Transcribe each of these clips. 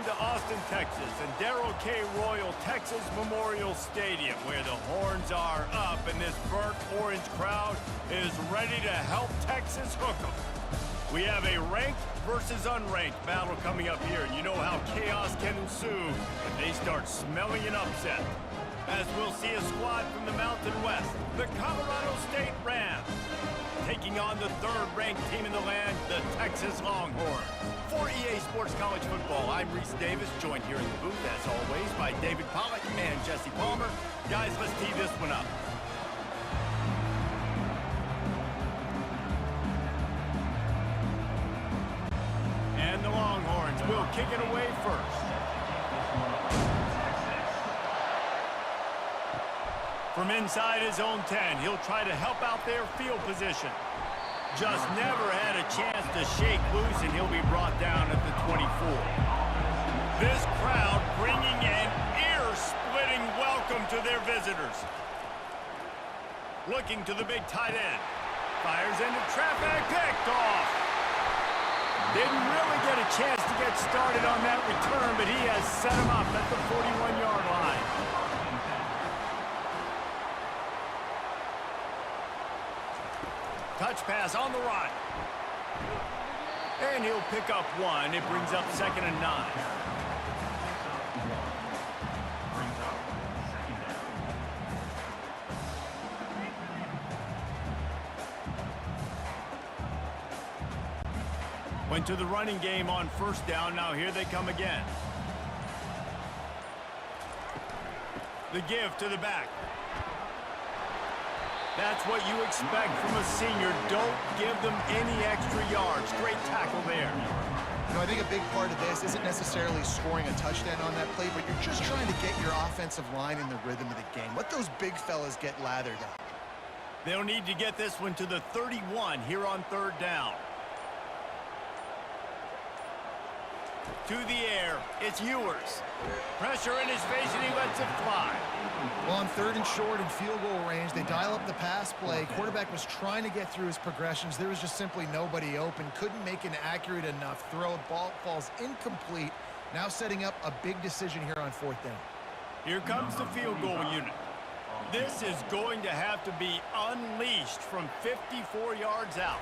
to Austin, Texas, and Darrell K. Royal Texas Memorial Stadium, where the horns are up and this burnt orange crowd is ready to help Texas hook 'em. We have a ranked versus unranked battle coming up here, and you know how chaos can ensue if they start smelling an upset. As we'll see a squad from the Mountain West, the Colorado State Rams, taking on the third-ranked team in the land, the Texas Longhorns. For EA Sports College Football, I'm Reese Davis, joined here in the booth, as always, by David Pollack and Jesse Palmer. Guys, let's tee this one up. And the Longhorns will kick it away first. From inside his own 10, he'll try to help out their field position. Just never had a chance to shake loose, and he'll be brought down at the 24. This crowd bringing an ear-splitting welcome to their visitors. Looking to the big tight end. Fires into traffic, picked off. Didn't really get a chance to get started on that return, but he has set him up at the 41-yard line. Touch pass on the run. And he'll pick up one. It brings up 2nd and 9. Went to the running game on 1st down. Now here they come again. The give to the back. That's what you expect from a senior. Don't give them any extra yards. Great tackle there. You know, I think a big part of this isn't necessarily scoring a touchdown on that play, but you're just trying to get your offensive line in the rhythm of the game. Let those big fellas get lathered up. They'll need to get this one to the 31 here on 3rd down. To the air, it's Ewers. Pressure in his face, and he lets it fly. Well, on 3rd and short and field goal range, they dial up the pass play. Quarterback was trying to get through his progressions. There was just simply nobody open. Couldn't make an accurate enough throw. Ball falls incomplete. Now setting up a big decision here on 4th down. Here comes the field goal unit. This is going to have to be unleashed from 54 yards out.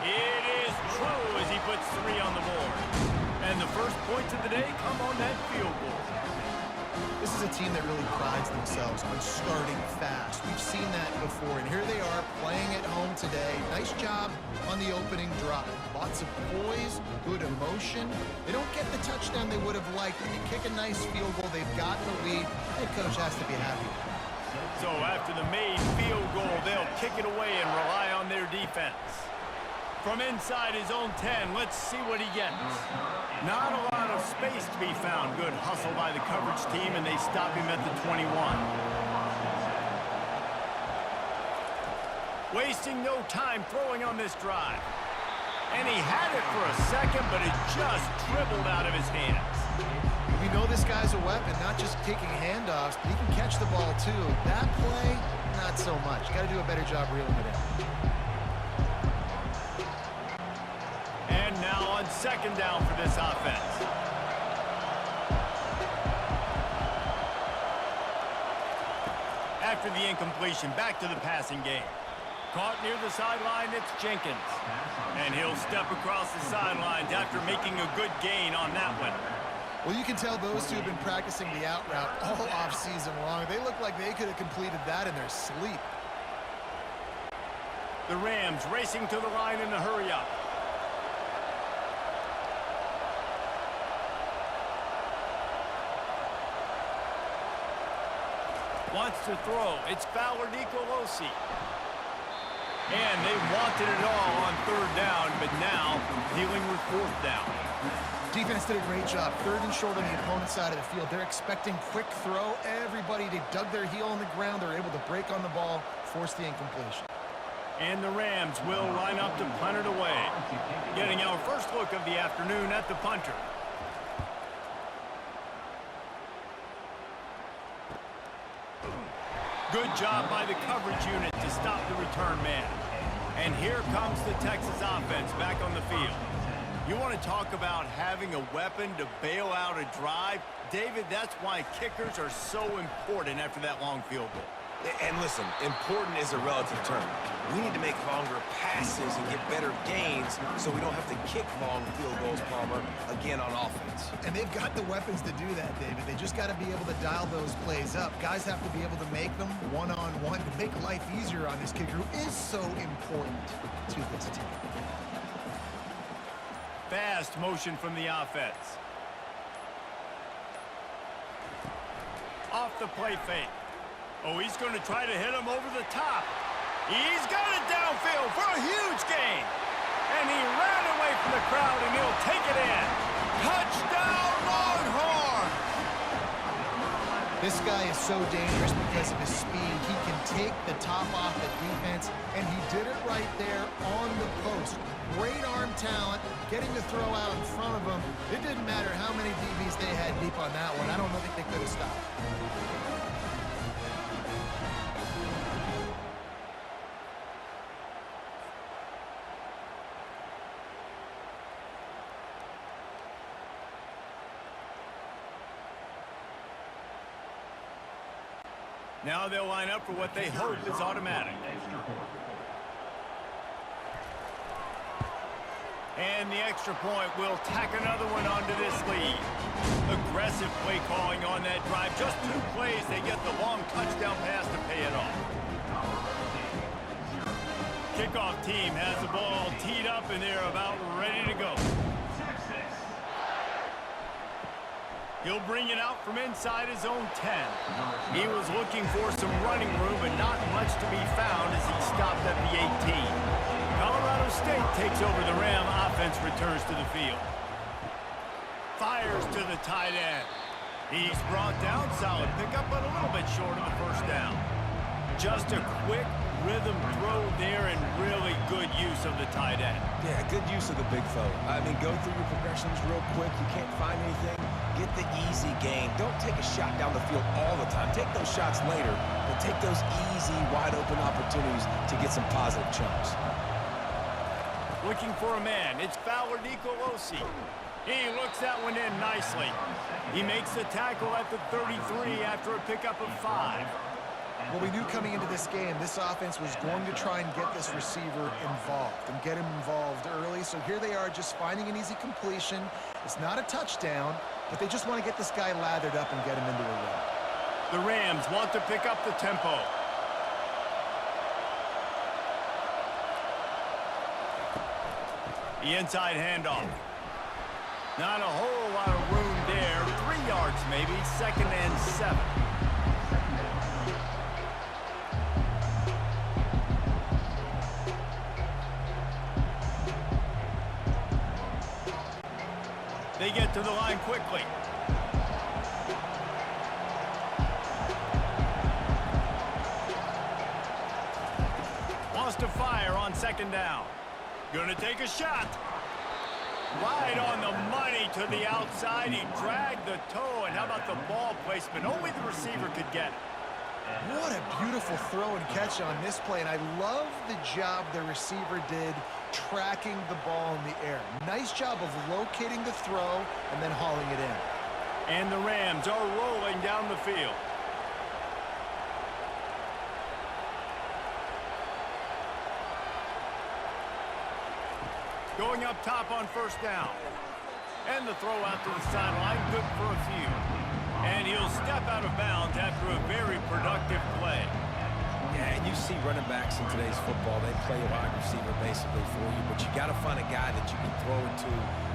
It is true as he puts 3 on the board. And the first points of the day come on that field goal. This is a team that really prides themselves on starting fast. We've seen that before, and here they are playing at home today. Nice job on the opening drive. Lots of poise, good emotion. They don't get the touchdown they would have liked, but you kick a nice field goal. They've got the lead. Head coach has to be happy. So after the made field goal, they'll kick it away and rely on their defense. From inside his own 10, let's see what he gets. Not a lot of space to be found. Good hustle by the coverage team, and they stop him at the 21. Wasting no time throwing on this drive. And he had it for a second, but it just dribbled out of his hands. We know this guy's a weapon, not just kicking handoffs, but he can catch the ball too. That play, not so much. Got to do a better job reeling it in. And now on 2nd down for this offense. After the incompletion, back to the passing game. Caught near the sideline, it's Jenkins. And he'll step across the sidelines after making a good gain on that one. Well, you can tell those two have been practicing the out route all off-season long. They look like they could have completed that in their sleep. The Rams racing to the line in a hurry-up. Wants to throw. It's Fowler Nicolosi. And they wanted it all on 3rd down, but now dealing with 4th down. Defense did a great job. 3rd and short on the opponent's side of the field. They're expecting quick throw. Everybody, they dug their heel on the ground. They're able to break on the ball, force the incompletion. And the Rams will line up to punt it away. Getting our first look of the afternoon at the punter. Good job by the coverage unit to stop the return man. And here comes the Texas offense back on the field. You want to talk about having a weapon to bail out a drive? David, that's why kickers are so important after that long field goal. And listen, important is a relative term. We need to make longer passes and get better gains so we don't have to kick long field goals, Palmer, again on offense. And they've got the weapons to do that, David. They just got to be able to dial those plays up. Guys have to be able to make them one-on-one to make life easier on this kicker, who is so important to this team. Fast motion from the offense. Off the play fake. Oh, he's going to try to hit him over the top. He's got it downfield for a huge gain. And he ran away from the crowd, and he'll take it in. Touchdown, Longhorns! This guy is so dangerous because of his speed. He can take the top off the defense, and he did it right there on the post. Great arm talent, getting the throw out in front of him. It didn't matter how many DBs they had deep on that one. I don't think they could have stopped. Now they'll line up for what they hope is automatic. And the extra point will tack another one onto this lead. Aggressive play calling on that drive. Just 2 plays, they get the long touchdown pass to pay it off. Kickoff team has the ball teed up, and they're about ready to go. He'll bring it out from inside his own 10. He was looking for some running room, but not much to be found as he stopped at the 18. Colorado State takes over the Ram. Offense returns to the field. Fires to the tight end. He's brought down. Solid pickup, but a little bit short of the first down. Just a quick rhythm throw there, and really good use of the tight end. Yeah, good use of the big fella. I mean, go through your progressions real quick. You can't find anything. Get the easy gain. Don't take a shot down the field all the time. Take those shots later, but take those easy, wide-open opportunities to get some positive chunks. Looking for a man. It's Fowler Nicolosi. He looks that one in nicely. He makes the tackle at the 33 after a pickup of 5. Well, we knew coming into this game, this offense was going to try and get this receiver involved and get him involved early. So here they are just finding an easy completion. It's not a touchdown, but they just want to get this guy lathered up and get him into a run. The Rams want to pick up the tempo. The inside handoff. Not a whole lot of room there. 3 yards maybe, 2nd and 7. They get to the line quickly. Wants to fire on 2nd down. Gonna take a shot. Right on the money to the outside. He dragged the toe, and how about the ball placement? Only the receiver could get it. What a beautiful throw and catch on this play, and I love the job the receiver did tracking the ball in the air. Nice job of locating the throw and then hauling it in. And the Rams are rolling down the field. Going up top on 1st down. And the throw out to the sideline, good for a few. And he'll step out of bounds after a very productive play. Yeah, and you see running backs in today's football, they play a wide receiver basically for you, but you got to find a guy that you can throw it to,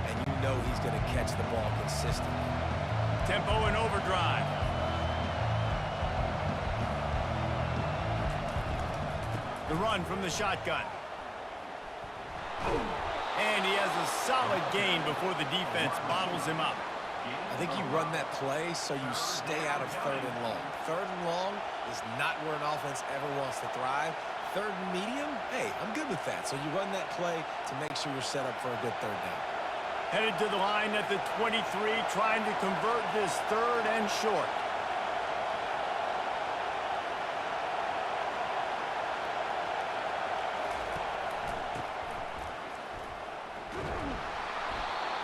and you know he's going to catch the ball consistently. Tempo and overdrive. The run from the shotgun. And he has a solid gain before the defense bottles him up. I think you run that play so you stay out of 3rd and long. 3rd and long is not where an offense ever wants to thrive. 3rd and medium, hey, I'm good with that. So you run that play to make sure you're set up for a good 3rd down. Headed to the line at the 23, trying to convert this 3rd and short.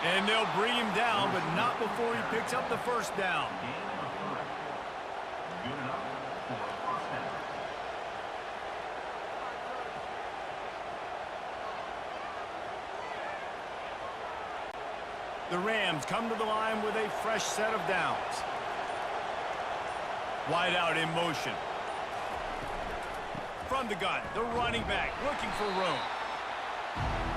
And they'll bring him down, but not before he picks up the first down. The Rams come to the line with a fresh set of downs. Wide out in motion. From the gun, the running back looking for room.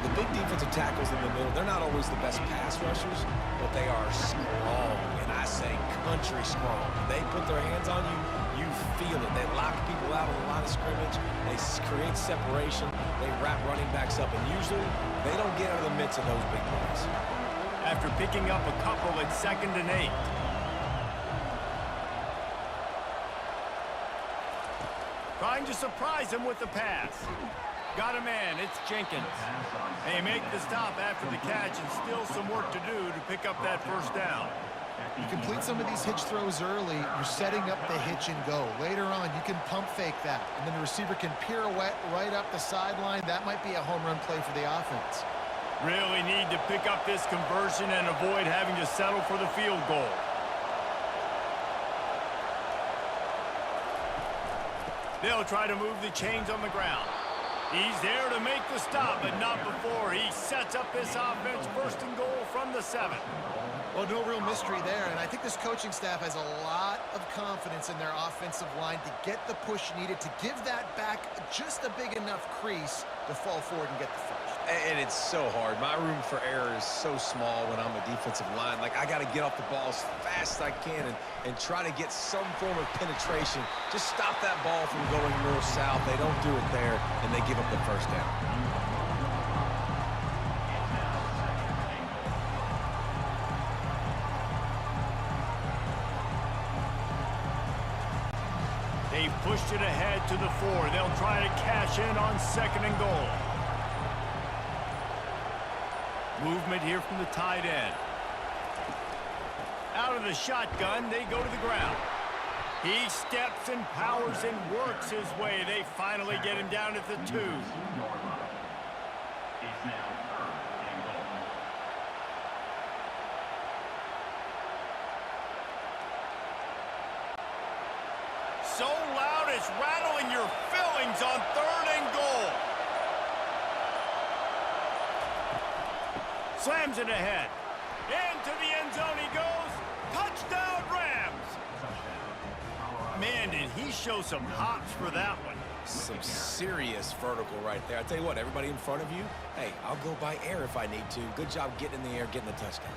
The big defensive tackles in the middle, they're not always the best pass rushers, but they are strong, and I say country strong. They put their hands on you, you feel it. They lock people out on the line of scrimmage. They create separation. They wrap running backs up, and usually they don't get out of the midst of those big plays. After picking up a couple at 2nd and 8. Trying to surprise him with the pass. Got a man, it's Jenkins. They make the stop after the catch and still some work to do to pick up that first down. You complete some of these hitch throws early, you're setting up the hitch and go. Later on, you can pump fake that, and then the receiver can pirouette right up the sideline. That might be a home run play for the offense. Really need to pick up this conversion and avoid having to settle for the field goal. They'll try to move the chains on the ground. He's there to make the stop, but not before he sets up this offense 1st and goal from the 7. Well, no real mystery there, and I think this coaching staff has a lot of confidence in their offensive line to get the push needed to give that back just a big enough crease to fall forward and get the first. And it's so hard. My room for error is so small when I'm a defensive line. Like, I got to get off the ball as fast as I can and try to get some form of penetration. Just stop that ball from going north-south. They don't do it there, and they give up the first down. They've pushed it ahead to the 4. They'll try to cash in on 2nd and goal. Movement here from the tight end. Out of the shotgun, they go to the ground. He steps and powers and works his way. They finally get him down at the 2. So loud it's rattling your fillings on 3rd and goal. Slams it ahead. Into the end zone he goes. Touchdown, Rams. Man, did he show some hops for that one. Some serious vertical right there. I tell you what, everybody in front of you, hey, I'll go by air if I need to. Good job getting in the air, getting the touchdown.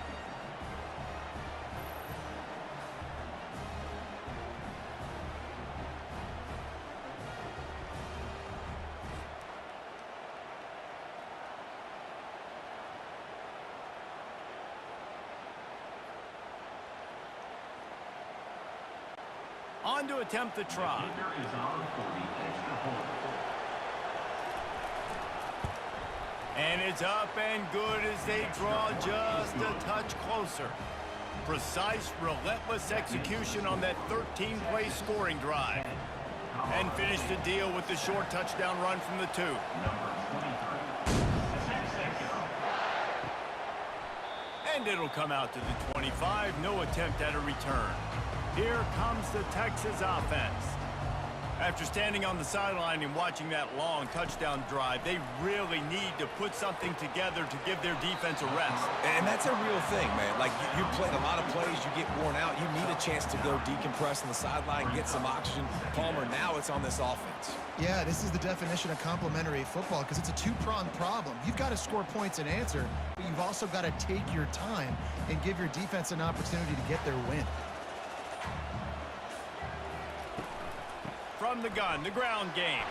On to attempt the try. And it's up and good as they draw just a touch closer. Precise, relentless execution on that 13-play scoring drive. And finish the deal with the short touchdown run from the 2. And it'll come out to the 25. No attempt at a return. Here comes the Texas offense. After standing on the sideline and watching that long touchdown drive, they really need to put something together to give their defense a rest. And that's a real thing, man. Like, you played a lot of plays, you get worn out. You need a chance to go decompress on the sideline, get some oxygen. Palmer, now it's on this offense. Yeah, this is the definition of complementary football because it's a two-pronged problem. You've got to score points and answer, but you've also got to take your time and give your defense an opportunity to get their win. From the gun, the ground game.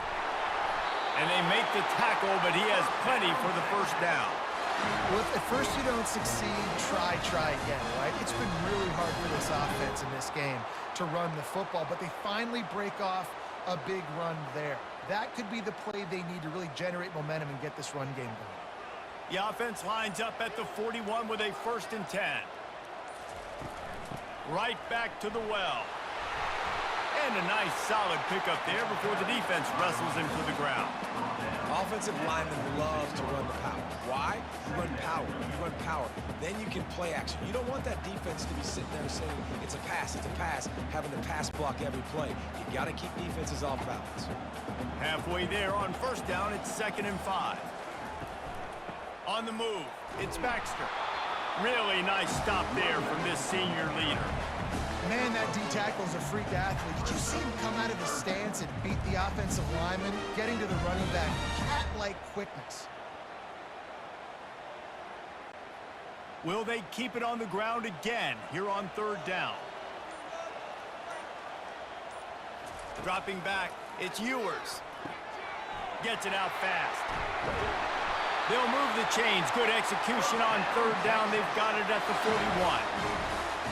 And they make the tackle, but he has plenty for the first down. Well, if at first you don't succeed, try again, right? It's been really hard for this offense in this game to run the football, but they finally break off a big run there. That could be the play they need to really generate momentum and get this run game going. The offense lines up at the 41 with a 1st and 10. Right back to the well. And a nice solid pickup there before the defense wrestles him to the ground. Offensive linemen love to run the power. Why? You run power. You run power. Then you can play action. You don't want that defense to be sitting there saying, it's a pass, having to pass block every play. You got to keep defenses off balance. Halfway there on first down, it's 2nd and 5. On the move, it's Baxter. Really nice stop there from this senior leader. Man, that D-tackle's a freak athlete. Did you see him come out of his stance and beat the offensive lineman, getting to the running back? Cat-like quickness. Will they keep it on the ground again here on 3rd down? Dropping back, it's Ewers. Gets it out fast. They'll move the chains. Good execution on 3rd down. They've got it at the 41.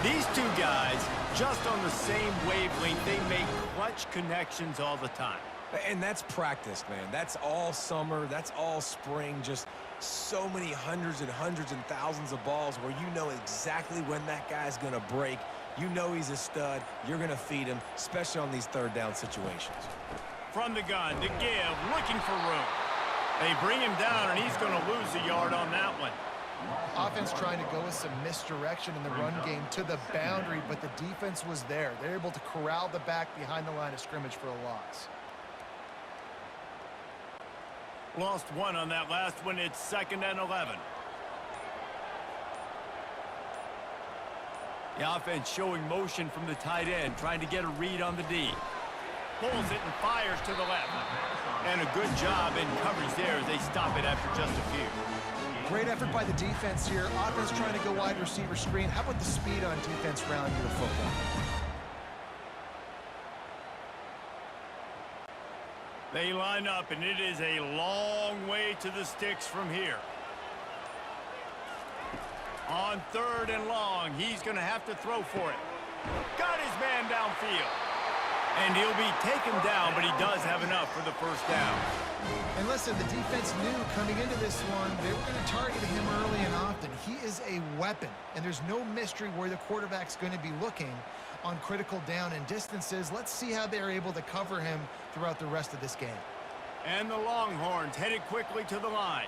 These two guys, just on the same wavelength, they make clutch connections all the time. And that's practice, man. That's all summer. That's all spring. Just so many hundreds and thousands of balls where you know exactly when that guy's going to break. You know he's a stud. You're going to feed him, especially on these 3rd down situations. From the gun to give, looking for room. They bring him down, and he's going to lose a yard on that one. Offense trying to go with some misdirection in the run game to the boundary, but the defense was there. They're able to corral the back behind the line of scrimmage for a loss. Lost one on that last one. It's 2nd and 11. The offense showing motion from the tight end, trying to get a read on the D. Pulls it and fires to the left. And a good job in coverage there as they stop it after just a few. Great effort by the defense here. Offense trying to go wide receiver screen. How about the speed on defense rounding the football? They line up, and it is a long way to the sticks from here. On 3rd and long, he's going to have to throw for it. Got his man downfield. And he'll be taken down, but he does have enough for the 1st down. And listen, the defense knew coming into this one, they were going to target him early and often. He is a weapon, and there's no mystery where the quarterback's going to be looking on critical down and distances. Let's see how they're able to cover him throughout the rest of this game. And the Longhorns headed quickly to the line.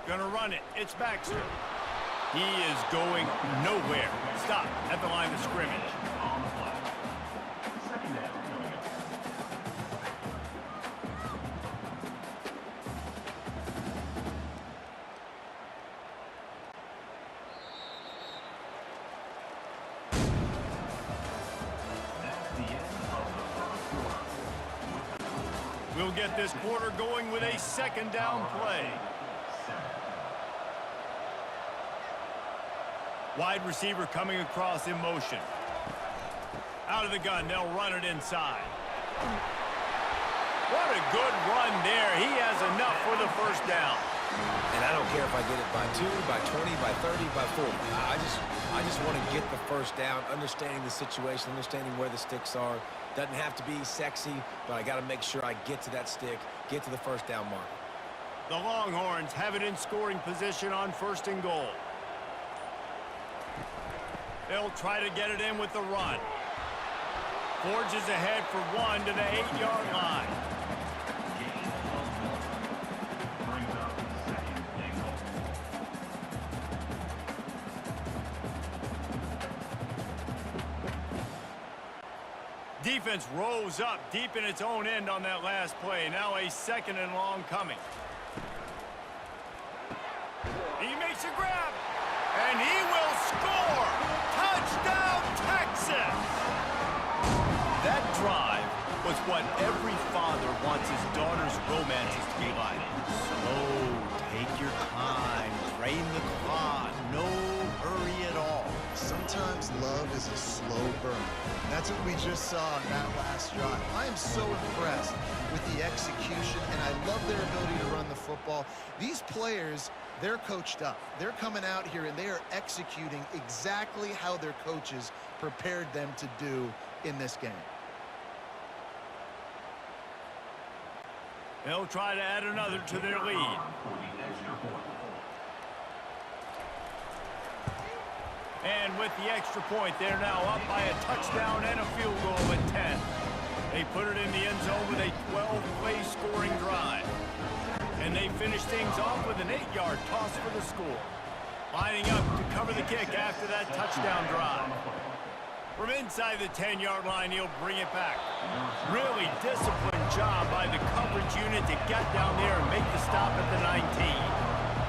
Gonna run it. It's Baxter. He is going nowhere. Stop at the line of scrimmage. We'll get this quarter going with a 2nd down play. Wide receiver coming across in motion. Out of the gun, they'll run it inside. What a good run there. He has enough for the 1st down. And I don't care if I get it by 2, by 20, by 30, by 40. I just want to get the 1st down, understanding the situation, understanding where the sticks are. Doesn't have to be sexy, but I got to make sure I get to that stick, get to the 1st down mark. The Longhorns have it in scoring position on 1st and goal. They'll try to get it in with the run. Forges ahead for 1 to the 8-yard line. Defense rose up deep in its own end on that last play. Now a 2nd and long coming. He makes a grab, and he will score! Touchdown, Texas! That drive was what every father wants his daughter's romances to be like. Slow, take your time, drain the clock, no hurry at all. Sometimes love is a slow burn. That's what we just saw in that last drive. I am so impressed with the execution, and I love their ability to run the football. These players, they're coached up. They're coming out here, and they are executing exactly how their coaches prepared them to do in this game. They'll try to add another to their lead. And with the extra point, they're now up by a touchdown and a field goal at 10. They put it in the end zone with a 12-play scoring drive. And they finish things off with an 8-yard toss for the score. Lining up to cover the kick after that touchdown drive. From inside the 10-yard line, he'll bring it back. Really disciplined job by the coverage unit to get down there and make the stop at the 19.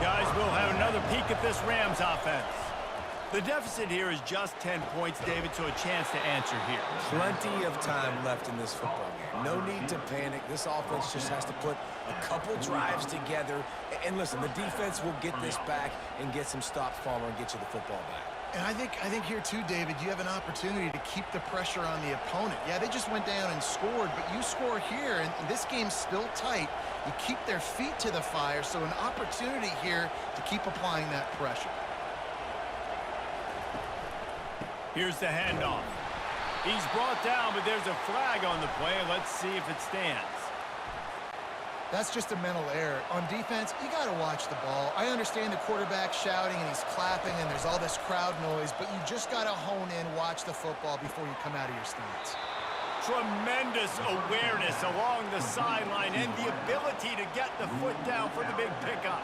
Guys, we'll have another peek at this Rams offense. The deficit here is just 10 points, David, so a chance to answer here. Plenty of time left in this football game. No need to panic. This offense just has to put a couple drives together. And listen, the defense will get this back and get some stops, Palmer, and get you the football back. And I think here too, David, you have an opportunity to keep the pressure on the opponent. Yeah, they just went down and scored, but you score here, and this game's still tight. You keep their feet to the fire, so an opportunity here to keep applying that pressure. Here's the handoff. He's brought down, but there's a flag on the play. Let's see if it stands. That's just a mental error. On defense, you got to watch the ball. I understand the quarterback shouting and he's clapping and there's all this crowd noise, but you just got to hone in, watch the football before you come out of your stance. Tremendous awareness along the sideline and the ability to get the foot down for the big pickup.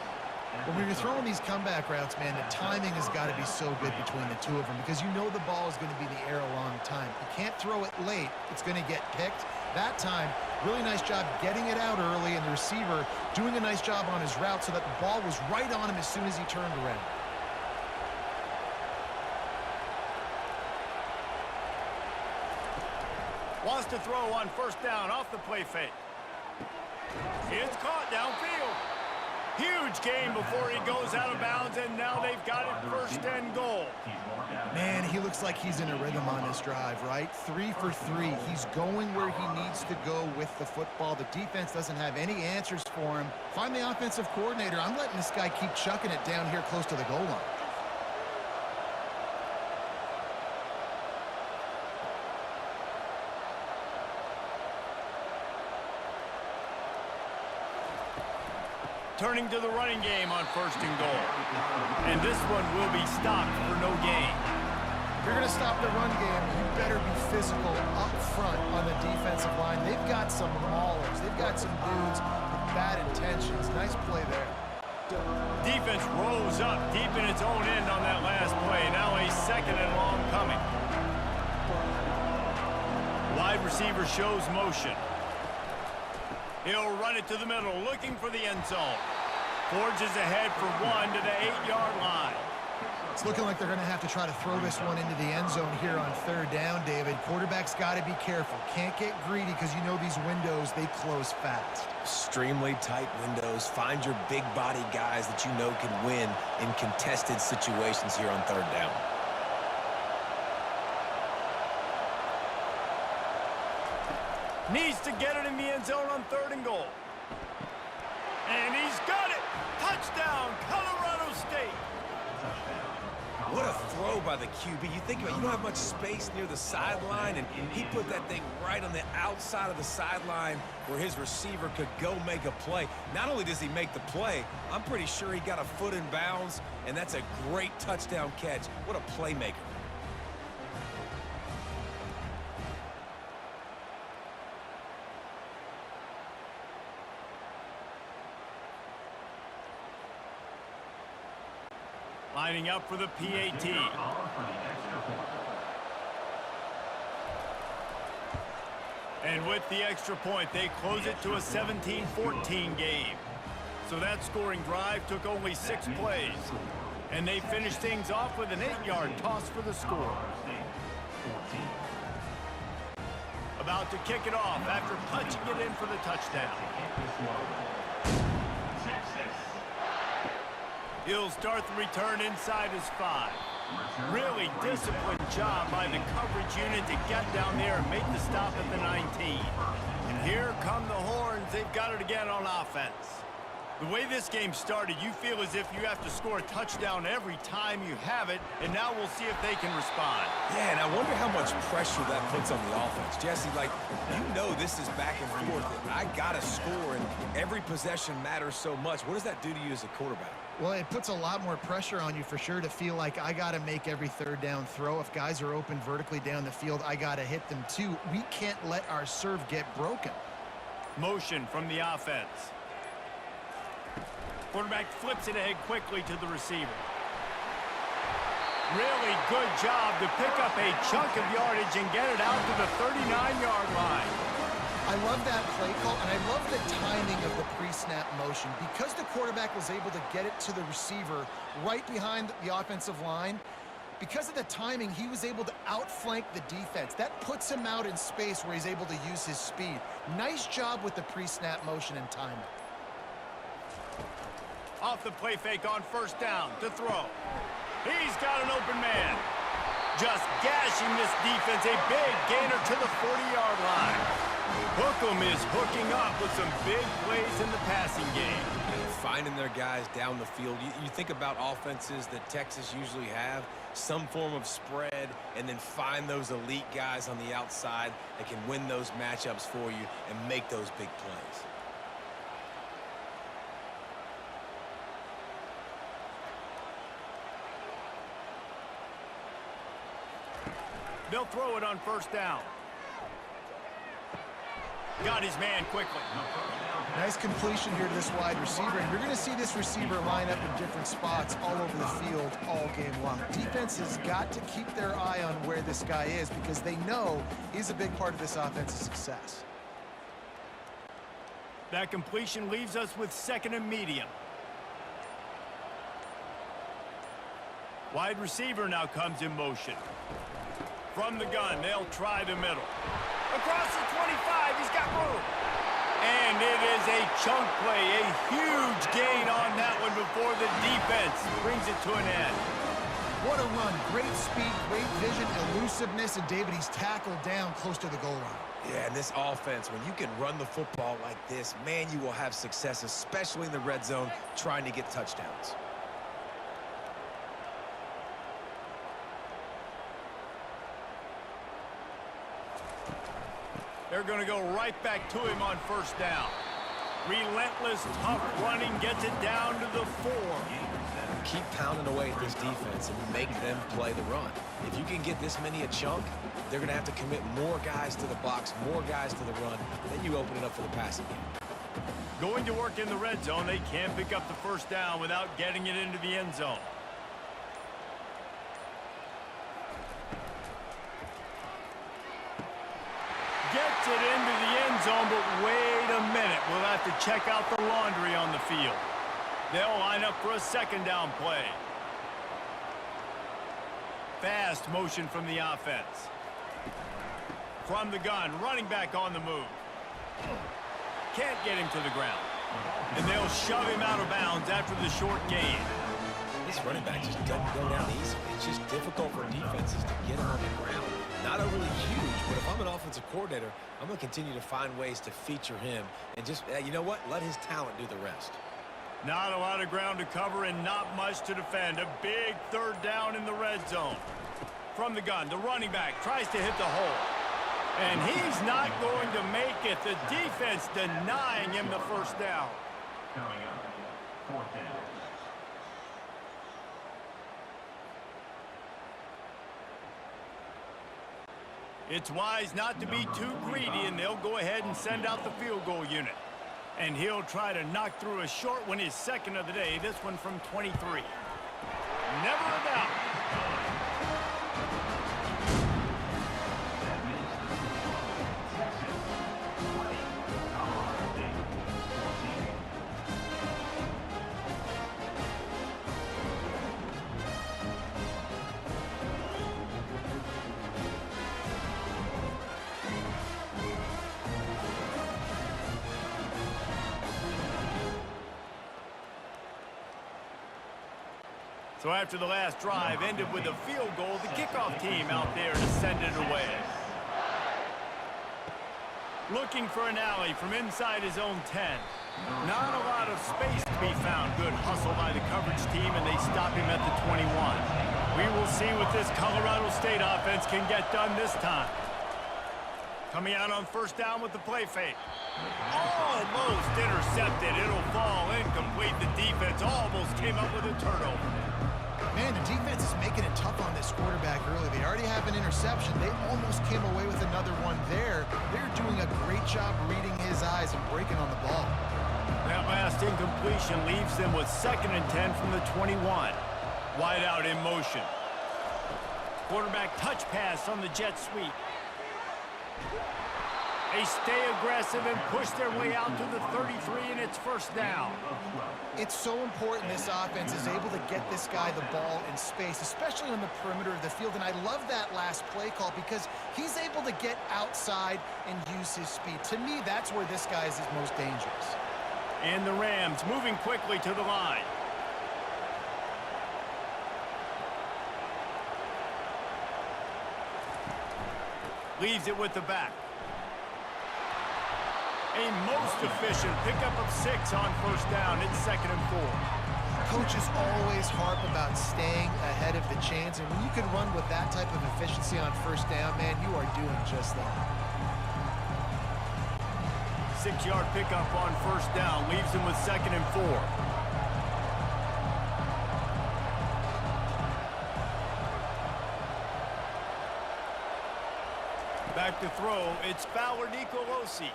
But when you're throwing these comeback routes, man, the timing has got to be so good between the two of them because you know the ball is going to be in the air a long time. You can't throw it late. It's going to get picked. That time, really nice job getting it out early, and the receiver doing a nice job on his route so that the ball was right on him as soon as he turned around. Wants to throw on first down off the play fake. It's caught downfield. Huge gain before he goes out of bounds, and now they've got it first and goal. Man, he looks like he's in a rhythm on this drive, right? 3 for 3. He's going where he needs to go with the football. The defense doesn't have any answers for him. Find the offensive coordinator. I'm letting this guy keep chucking it down here close to the goal line. Turning to the running game on first and goal. And this one will be stopped for no gain. If you're going to stop the run game, you better be physical up front on the defensive line. They've got some maulers. They've got some dudes with bad intentions. Nice play there. Defense rose up deep in its own end on that last play. Now a second and long coming. Wide receiver shows motion. He'll run it to the middle, looking for the end zone. Forges ahead for one to the 8-yard line. It's looking like they're going to have to try to throw this one into the end zone here on third down, David. Quarterback's got to be careful. Can't get greedy because you know these windows, they close fast. Extremely tight windows. Find your big body guys that you know can win in contested situations here on third down. Needs to get it in the end zone on third and goal. And he's got it! Touchdown, Colorado State! What a throw by the QB. You think about it, you don't have much space near the sideline, and he put that thing right on the outside of the sideline where his receiver could go make a play. Not only does he make the play, I'm pretty sure he got a foot in bounds, and that's a great touchdown catch. What a playmaker. Lining up for the PAT. And with the extra point, they close it to a 17-14 game. So that scoring drive took only 6 plays. And they finish things off with an 8-yard toss for the score. About to kick it off after punching it in for the touchdown. He'll start the return inside his 5. Really disciplined job by the coverage unit to get down there and make the stop at the 19. And here come the Horns. They've got it again on offense. The way this game started, you feel as if you have to score a touchdown every time you have it, and now we'll see if they can respond. Yeah, and I wonder how much pressure that puts on the offense. Jesse, like, you know this is back and forth. I got to score, and every possession matters so much. What does that do to you as a quarterback? Well, it puts a lot more pressure on you for sure to feel like I got to make every third down throw. If guys are open vertically down the field, I got to hit them too. We can't let our serve get broken. Motion from the offense. Quarterback flips it ahead quickly to the receiver. Really good job to pick up a chunk of yardage and get it out to the 39-yard line. I love that play call, and I love the timing of the pre-snap motion. Because the quarterback was able to get it to the receiver right behind the offensive line, because of the timing, he was able to outflank the defense. That puts him out in space where he's able to use his speed. Nice job with the pre-snap motion and timing. Off the play fake on first down to throw. He's got an open man. Just gashing this defense. A big gainer to the 40-yard line. Hookem is hooking up with some big plays in the passing game. Finding their guys down the field. You think about offenses that Texas usually have, some form of spread, and then find those elite guys on the outside that can win those matchups for you and make those big plays. They'll throw it on first down. Got his man quickly. Nice completion here to this wide receiver, and you're going to see this receiver line up in different spots all over the field all game long. Defense has got to keep their eye on where this guy is because they know he's a big part of this offense's success. That completion leaves us with second and medium. Wide receiver now comes in motion. From the gun, they'll try the middle. Across the 25, he's got room. And it is a chunk play, a huge gain on that one before the defense brings it to an end. What a run. Great speed, great vision, elusiveness, and David, he's tackled down close to the goal line. Yeah, and this offense, when you can run the football like this, man, you will have success, especially in the red zone, trying to get touchdowns. They're going to go right back to him on first down. Relentless, tough running gets it down to the 4. Keep pounding away at this defense and make them play the run. If you can get this many a chunk, they're going to have to commit more guys to the box, more guys to the run. Then you open it up for the passing game. Going to work in the red zone, they can't pick up the first down without getting it into the end zone. Gets it into the end zone, but wait a minute. We'll have to check out the laundry on the field. They'll line up for a second down play. Fast motion from the offense. From the gun, running back on the move. Can't get him to the ground. And they'll shove him out of bounds after the short gain. This running back just doesn't go down easily. It's just difficult for defenses to get him on the ground. Not overly huge, but if I'm an offensive coordinator, I'm going to continue to find ways to feature him and just, you know what, let his talent do the rest. Not a lot of ground to cover and not much to defend. A big third down in the red zone. From the gun, the running back tries to hit the hole. And he's not going to make it. The defense denying him the first down. Coming up, fourth down. It's wise not to be too greedy, and they'll go ahead and send out the field goal unit. And he'll try to knock through a short one, his second of the day, this one from 23. Never a doubt. So after the last drive ended with a field goal, the kickoff team out there to send it away. Looking for an alley from inside his own 10. Not a lot of space to be found. Good hustle by the coverage team, and they stop him at the 21. We will see what this Colorado State offense can get done this time. Coming out on first down with the play fake. Almost intercepted. It'll fall incomplete. The defense almost came up with a turnover. Man, the defense is making it tough on this quarterback early. They already have an interception. They almost came away with another one there. They're doing a great job reading his eyes and breaking on the ball. That last incompletion leaves them with 2nd and 10 from the 21. Wide out in motion. Quarterback touch pass on the jet sweep. They stay aggressive and push their way out to the 33, and it's first down. It's so important this offense is able to get this guy the ball in space, especially on the perimeter of the field. And I love that last play call because he's able to get outside and use his speed. To me, that's where this guy is his most dangerous. And the Rams moving quickly to the line. Leaves it with the back. A most efficient pickup of 6 on first down. It's 2nd and 4. Coaches always harp about staying ahead of the chains, and when you can run with that type of efficiency on first down, man, you are doing just that. 6-yard pickup on first down leaves him with 2nd and 4. Back to throw. It's Fowler Nicolosi.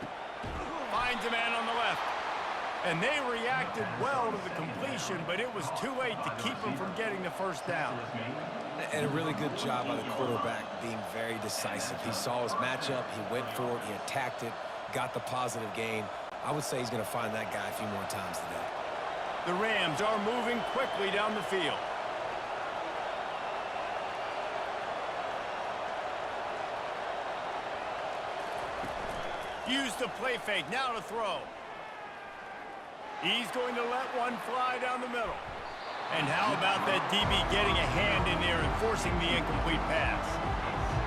Finds a man on the left. And they reacted well to the completion, but it was too late to keep him from getting the first down. And a really good job by the quarterback being very decisive. He saw his matchup, he went for it, he attacked it, got the positive gain. I would say he's going to find that guy a few more times today. The Rams are moving quickly down the field. Use the play fake, now to throw. He's going to let one fly down the middle. And how about that DB getting a hand in there and forcing the incomplete pass?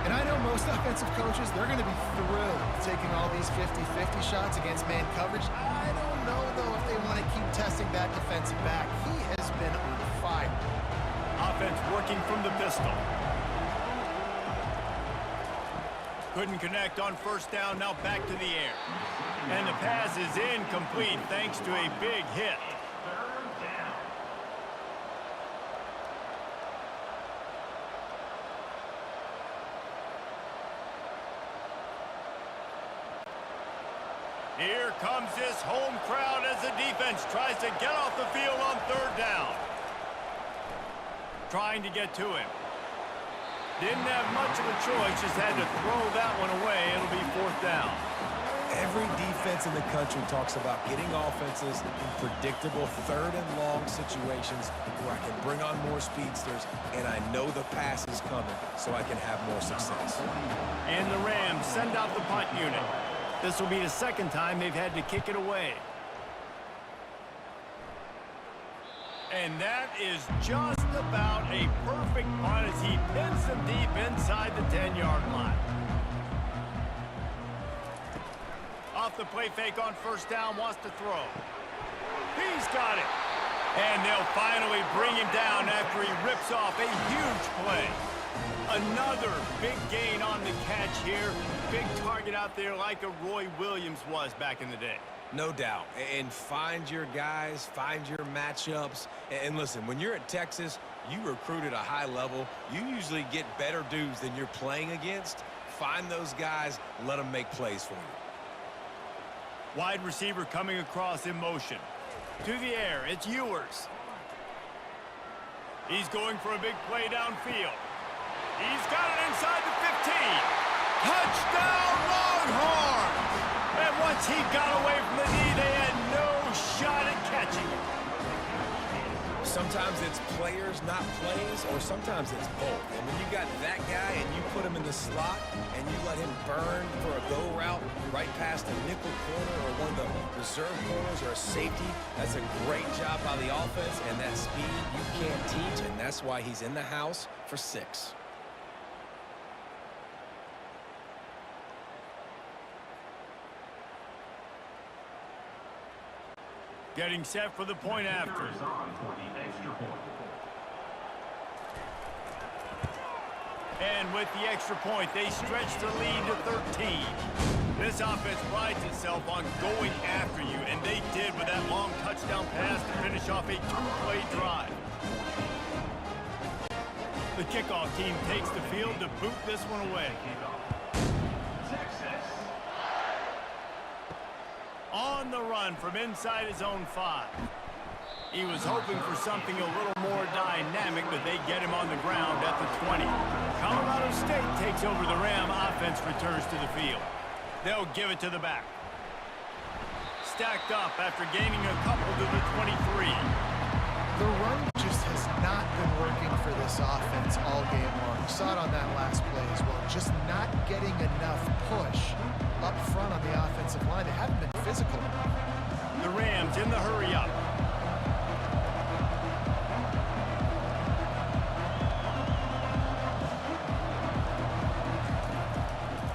And I know most offensive coaches, they're going to be thrilled taking all these 50-50 shots against man coverage. I don't know, though, if they want to keep testing that defensive back. He has been on fire. Offense working from the pistol. Couldn't connect on first down, now back to the air. And the pass is incomplete thanks to a big hit. Here comes this home crowd as the defense tries to get off the field on third down. Trying to get to him. Didn't have much of a choice, just had to throw that one away. It'll be fourth down. Every defense in the country talks about getting offenses in predictable third and long situations where I can bring on more speedsters and I know the pass is coming so I can have more success. And the Rams send out the punt unit. This will be the second time they've had to kick it away. And that is just about a perfect punt as he pins them deep inside the 10-yard line. Off the play fake on first down, wants to throw. He's got it. And they'll finally bring him down after he rips off a huge play. Another big gain on the catch here. Big target out there like a Roy Williams was back in the day. No doubt. And find your guys, find your matchups. And listen, when you're at Texas, you recruit at a high level. You usually get better dudes than you're playing against. Find those guys, let them make plays for you. Wide receiver coming across in motion. To the air, it's Ewers. He's going for a big play downfield. He's got it inside the 15. Touchdown, Longhorns! And once he got away from the knee, they had no shot at catching him. Sometimes it's players, not plays, or sometimes it's both. And when you got that guy and you put him in the slot and you let him burn for a go route right past a nickel corner or one of the reserve corners or a safety, that's a great job by the offense, and that speed you can't teach, and that's why he's in the house for 6. Getting set for the point after. And with the extra point, they stretch the lead to 13. This offense prides itself on going after you, and they did with that long touchdown pass to finish off a two-play drive. The kickoff team takes the field to boot this one away. Texas. On the run from inside his own 5. He was hoping for something a little more dynamic, but they get him on the ground at the 20. Colorado State takes over the Ram. Offense returns to the field. They'll give it to the back. Stacked up after gaining a couple to the 23. The run just has not been working for this offense all game long. You saw it on that last play as well. Just not getting enough push up front on the offensive line. They haven't been physical. The Rams in the hurry up.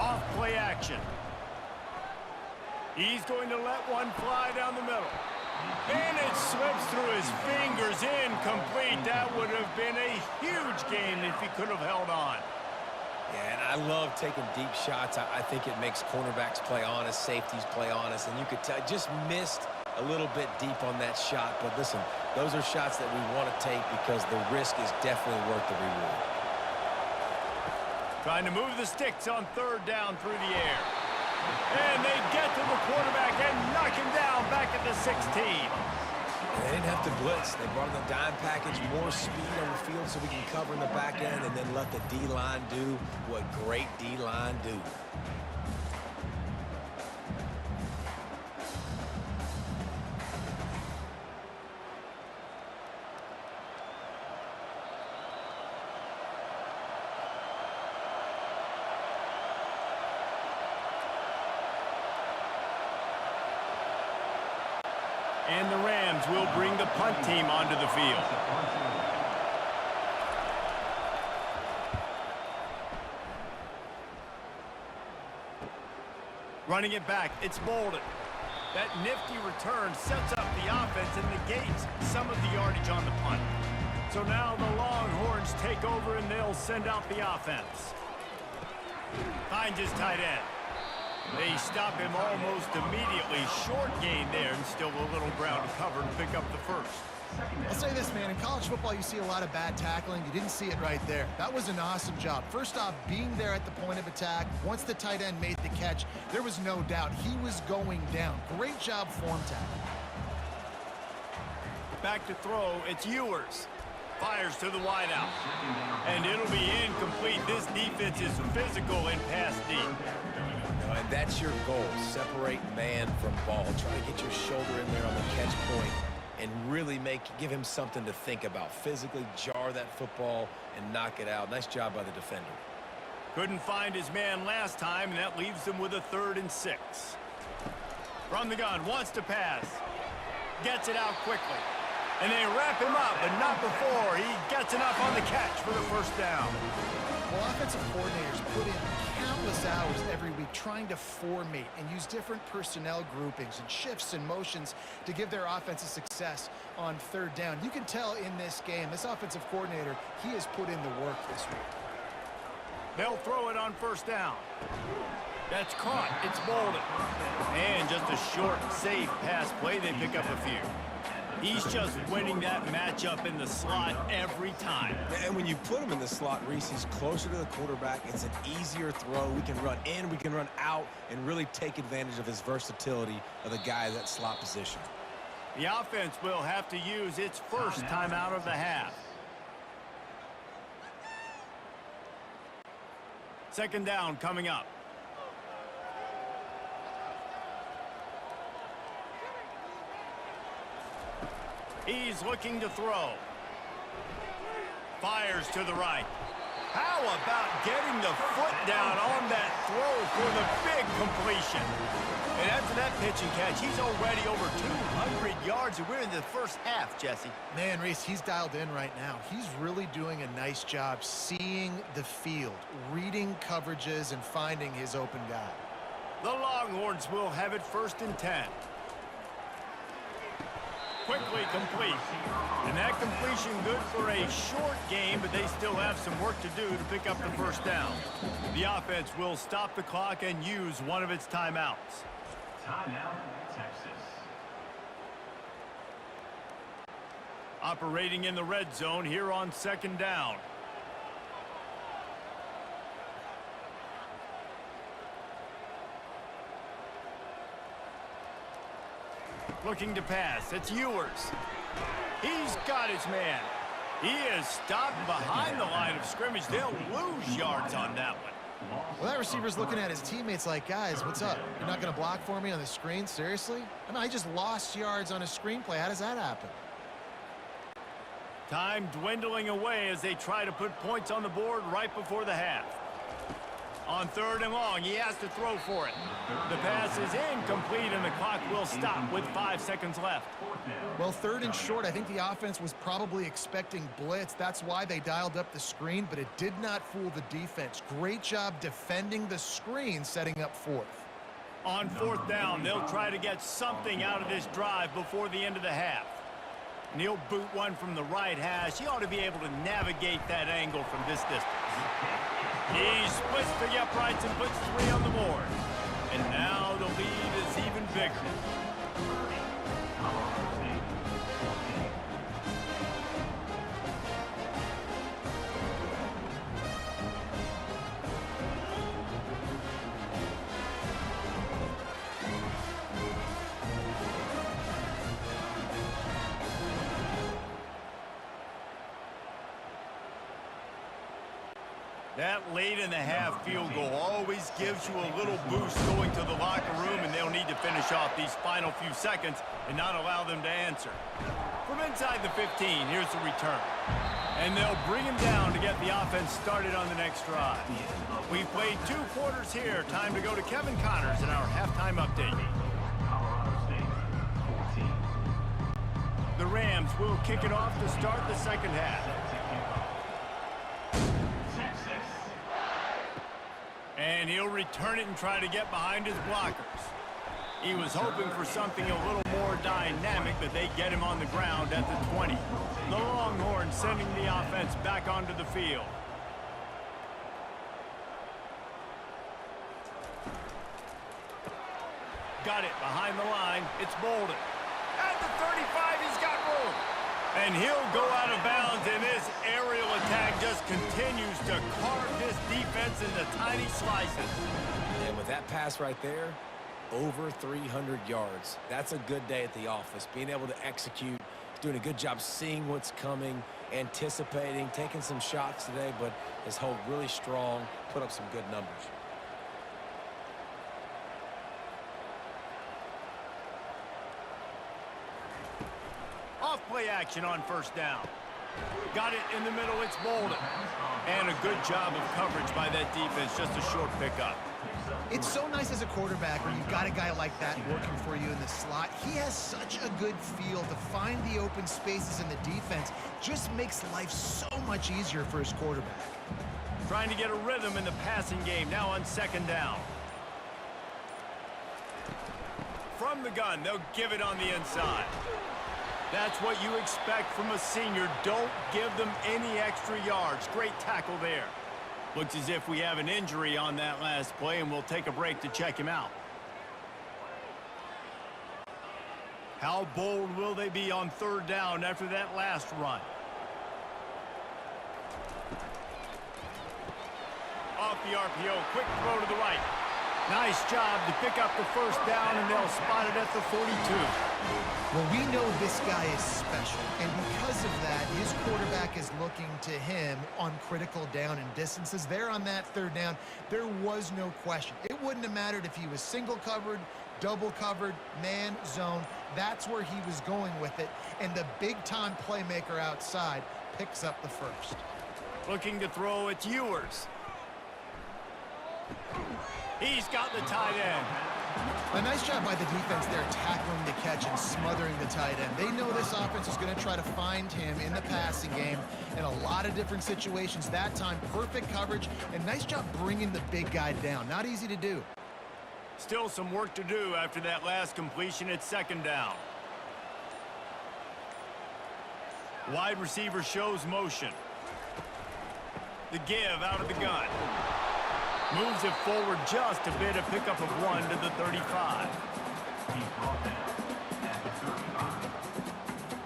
Off-play action. He's going to let one fly down the middle. And it slips through his fingers, incomplete. That would have been a huge gain if he could have held on. Yeah, and I love taking deep shots. I think it makes cornerbacks play honest, safeties play honest, and you could tell just missed a little bit deep on that shot. But listen, those are shots that we want to take because the risk is definitely worth the reward. Trying to move the sticks on third down through the air. And they get to the quarterback and knock him down back at the 16. They didn't have to blitz. They brought in the dime package, more speed on the field so we can cover in the back end and then let the D-line do what great D-line do. And the Rams will bring the punt team onto the field. Running it back, it's Bolden. That nifty return sets up the offense and negates some of the yardage on the punt. So now the Longhorns take over and they'll send out the offense. Finds his tight end. They stop him almost immediately. Short gain there and still a little ground to cover to pick up the first. I'll say this, man. In college football, you see a lot of bad tackling. You didn't see it right there. That was an awesome job. First off, being there at the point of attack. Once the tight end made the catch, there was no doubt he was going down. Great job form tackle. Back to throw, it's Ewers. Fires to the wideout. And it'll be incomplete. This defense is physical and pass deep. And that's your goal. Separate man from ball. Try to get your shoulder in there on the catch point and really give him something to think about. Physically jar that football and knock it out. Nice job by the defender. Couldn't find his man last time, and that leaves him with a 3rd and 6. From the gun, wants to pass. Gets it out quickly. And they wrap him up, but not before he gets enough on the catch for the first down. Well, offensive coordinators put in countless hours every week trying to formate and use different personnel groupings and shifts and motions to give their offense a success on 3rd down. You can tell in this game, this offensive coordinator, he has put in the work this week. They'll throw it on 1st down. That's caught. It's Bolden. And just a short, safe pass play. They pick up a few. He's just winning that matchup in the slot every time. And when you put him in the slot, Reese, he's closer to the quarterback. It's an easier throw. We can run in, we can run out, and really take advantage of his versatility of the guy in that slot position. The offense will have to use its first timeout of the half. 2nd down coming up. He's looking to throw. Fires to the right. How about getting the foot down on that throw for the big completion? And after that pitch and catch, he's already over 200 yards, and we're in the first half, Jesse. Man, Reese, he's dialed in right now. He's really doing a nice job seeing the field, reading coverages, and finding his open guy. The Longhorns will have it 1st and 10. quickly complete. And that completion good for a short game, but they still have some work to do to pick up the first down. The offense will stop the clock and use one of its timeouts. Timeout, Texas. Operating in the red zone here on second down. Looking to pass. It's Ewers. He's got his man. He is stopped behind the line of scrimmage. They'll lose yards on that one. Well, that receiver's looking at his teammates like, guys, what's up? You're not going to block for me on the screen? Seriously? I mean, I just lost yards on a screenplay. How does that happen? Time dwindling away as they try to put points on the board right before the half. On third and long, he has to throw for it. The pass is incomplete, and the clock will stop with 5 seconds left. Well, third and short, I think the offense was probably expecting blitz. That's why they dialed up the screen, but it did not fool the defense. Great job defending the screen, setting up fourth. On fourth down, they'll try to get something out of this drive before the end of the half. And he'll boot one from the right hash. He ought to be able to navigate that angle from this distance. He splits the uprights and puts 3 on the board. And now the lead is even bigger. That late in the half field goal always gives you a little boost going to the locker room, and they'll need to finish off these final few seconds and not allow them to answer. From inside the 15, here's the return. And they'll bring him down to get the offense started on the next drive. We've played 2 quarters here. Time to go to Kevin Connors in our halftime update. The Rams will kick it off to start the second half. And he'll return it and try to get behind his blockers. He was hoping for something a little more dynamic, but they get him on the ground at the 20. The Longhorns sending the offense back onto the field. Got it behind the line. It's Bolden. At the 35, he's got room. And he'll go out of bounds, and this aerial attack just continues to carve this defense into tiny slices. And with that pass right there, over 300 yards. That's a good day at the office. Being able to execute, doing a good job seeing what's coming, anticipating, taking some shots today, but his hold really strong, put up some good numbers. Off-play action on first down. Got it in the middle, it's Bolden. And a good job of coverage by that defense, just a short pickup. It's so nice as a quarterback when you've got a guy like that working for you in the slot. He has such a good feel to find the open spaces in the defense. Just makes life so much easier for his quarterback. Trying to get a rhythm in the passing game, now on second down. From the gun, they'll give it on the inside. That's what you expect from a senior. Don't give them any extra yards. Great tackle there. Looks as if we have an injury on that last play, and we'll take a break to check him out. How bold will they be on third down after that last run? Off the RPO, quick throw to the right. Nice job to pick up the first down, and they'll spot it at the 42. Well, we know this guy is special, and because of that, his quarterback is looking to him on critical down and distances. There on that third down, there was no question. It wouldn't have mattered if he was single covered, double covered, man, zone. That's where he was going with it, and the big-time playmaker outside picks up the first. Looking to throw, it's Ewers. He's got the tight end. A nice job by the defense there, tackling the catch and smothering the tight end. They know this offense is going to try to find him in the passing game in a lot of different situations. That time, perfect coverage, and nice job bringing the big guy down. Not easy to do. Still some work to do after that last completion at second down. Wide receiver shows motion. The give out of the gun. Moves it forward just a bit, a pickup of 1 to the 35. He's brought down at the 35.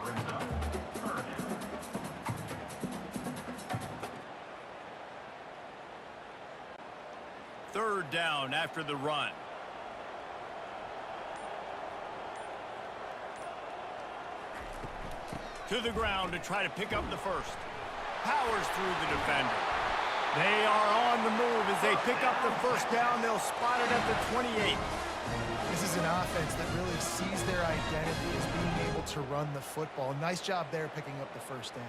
Brings up third down. Third down after the run. To the ground to try to pick up the first. Powers through the defender. They are on the move as they pick up the first down. They'll spot it at the 28. This is an offense that really sees their identity as being able to run the football. Nice job there picking up the first down.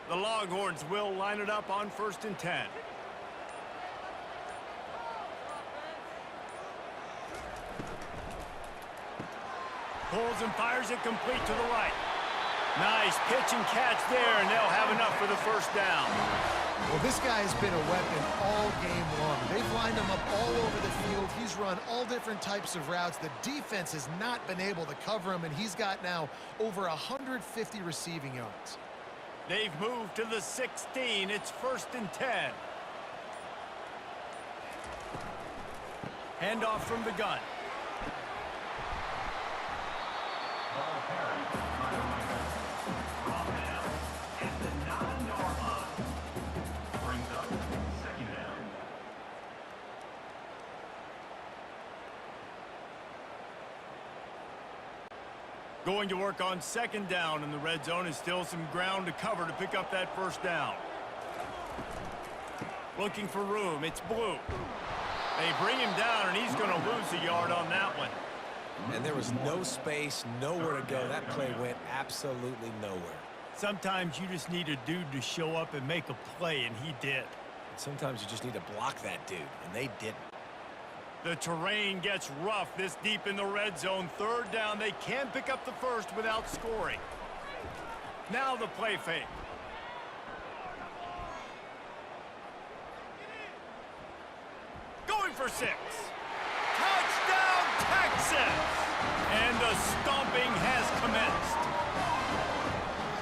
The Longhorns will line it up on 1st and 10. Pulls and fires it complete to the right. Nice pitch and catch there, and they'll have enough for the first down. Well, this guy has been a weapon all game long. They've lined him up all over the field. He's run all different types of routes. The defense has not been able to cover him, and he's got now over 150 receiving yards. They've moved to the 16. It's 1st and 10. Handoff from the gun. Ball carried by the Raiders. Brought down at the 9-yard line. Brings up second down. Going to work on 2nd down in the red zone, is still some ground to cover to pick up that first down. Looking for room. It's Blue. They bring him down, and he's going to lose a yard on that one. And there was no space, nowhere to go. That play went absolutely nowhere. Sometimes you just need a dude to show up and make a play, and he did. And sometimes you just need to block that dude, and they didn't. The terrain gets rough this deep in the red zone. 3rd down. They can pick up the first without scoring. Now the play fake. Going for 6. Touchdown, Texas! And the stomping has commenced.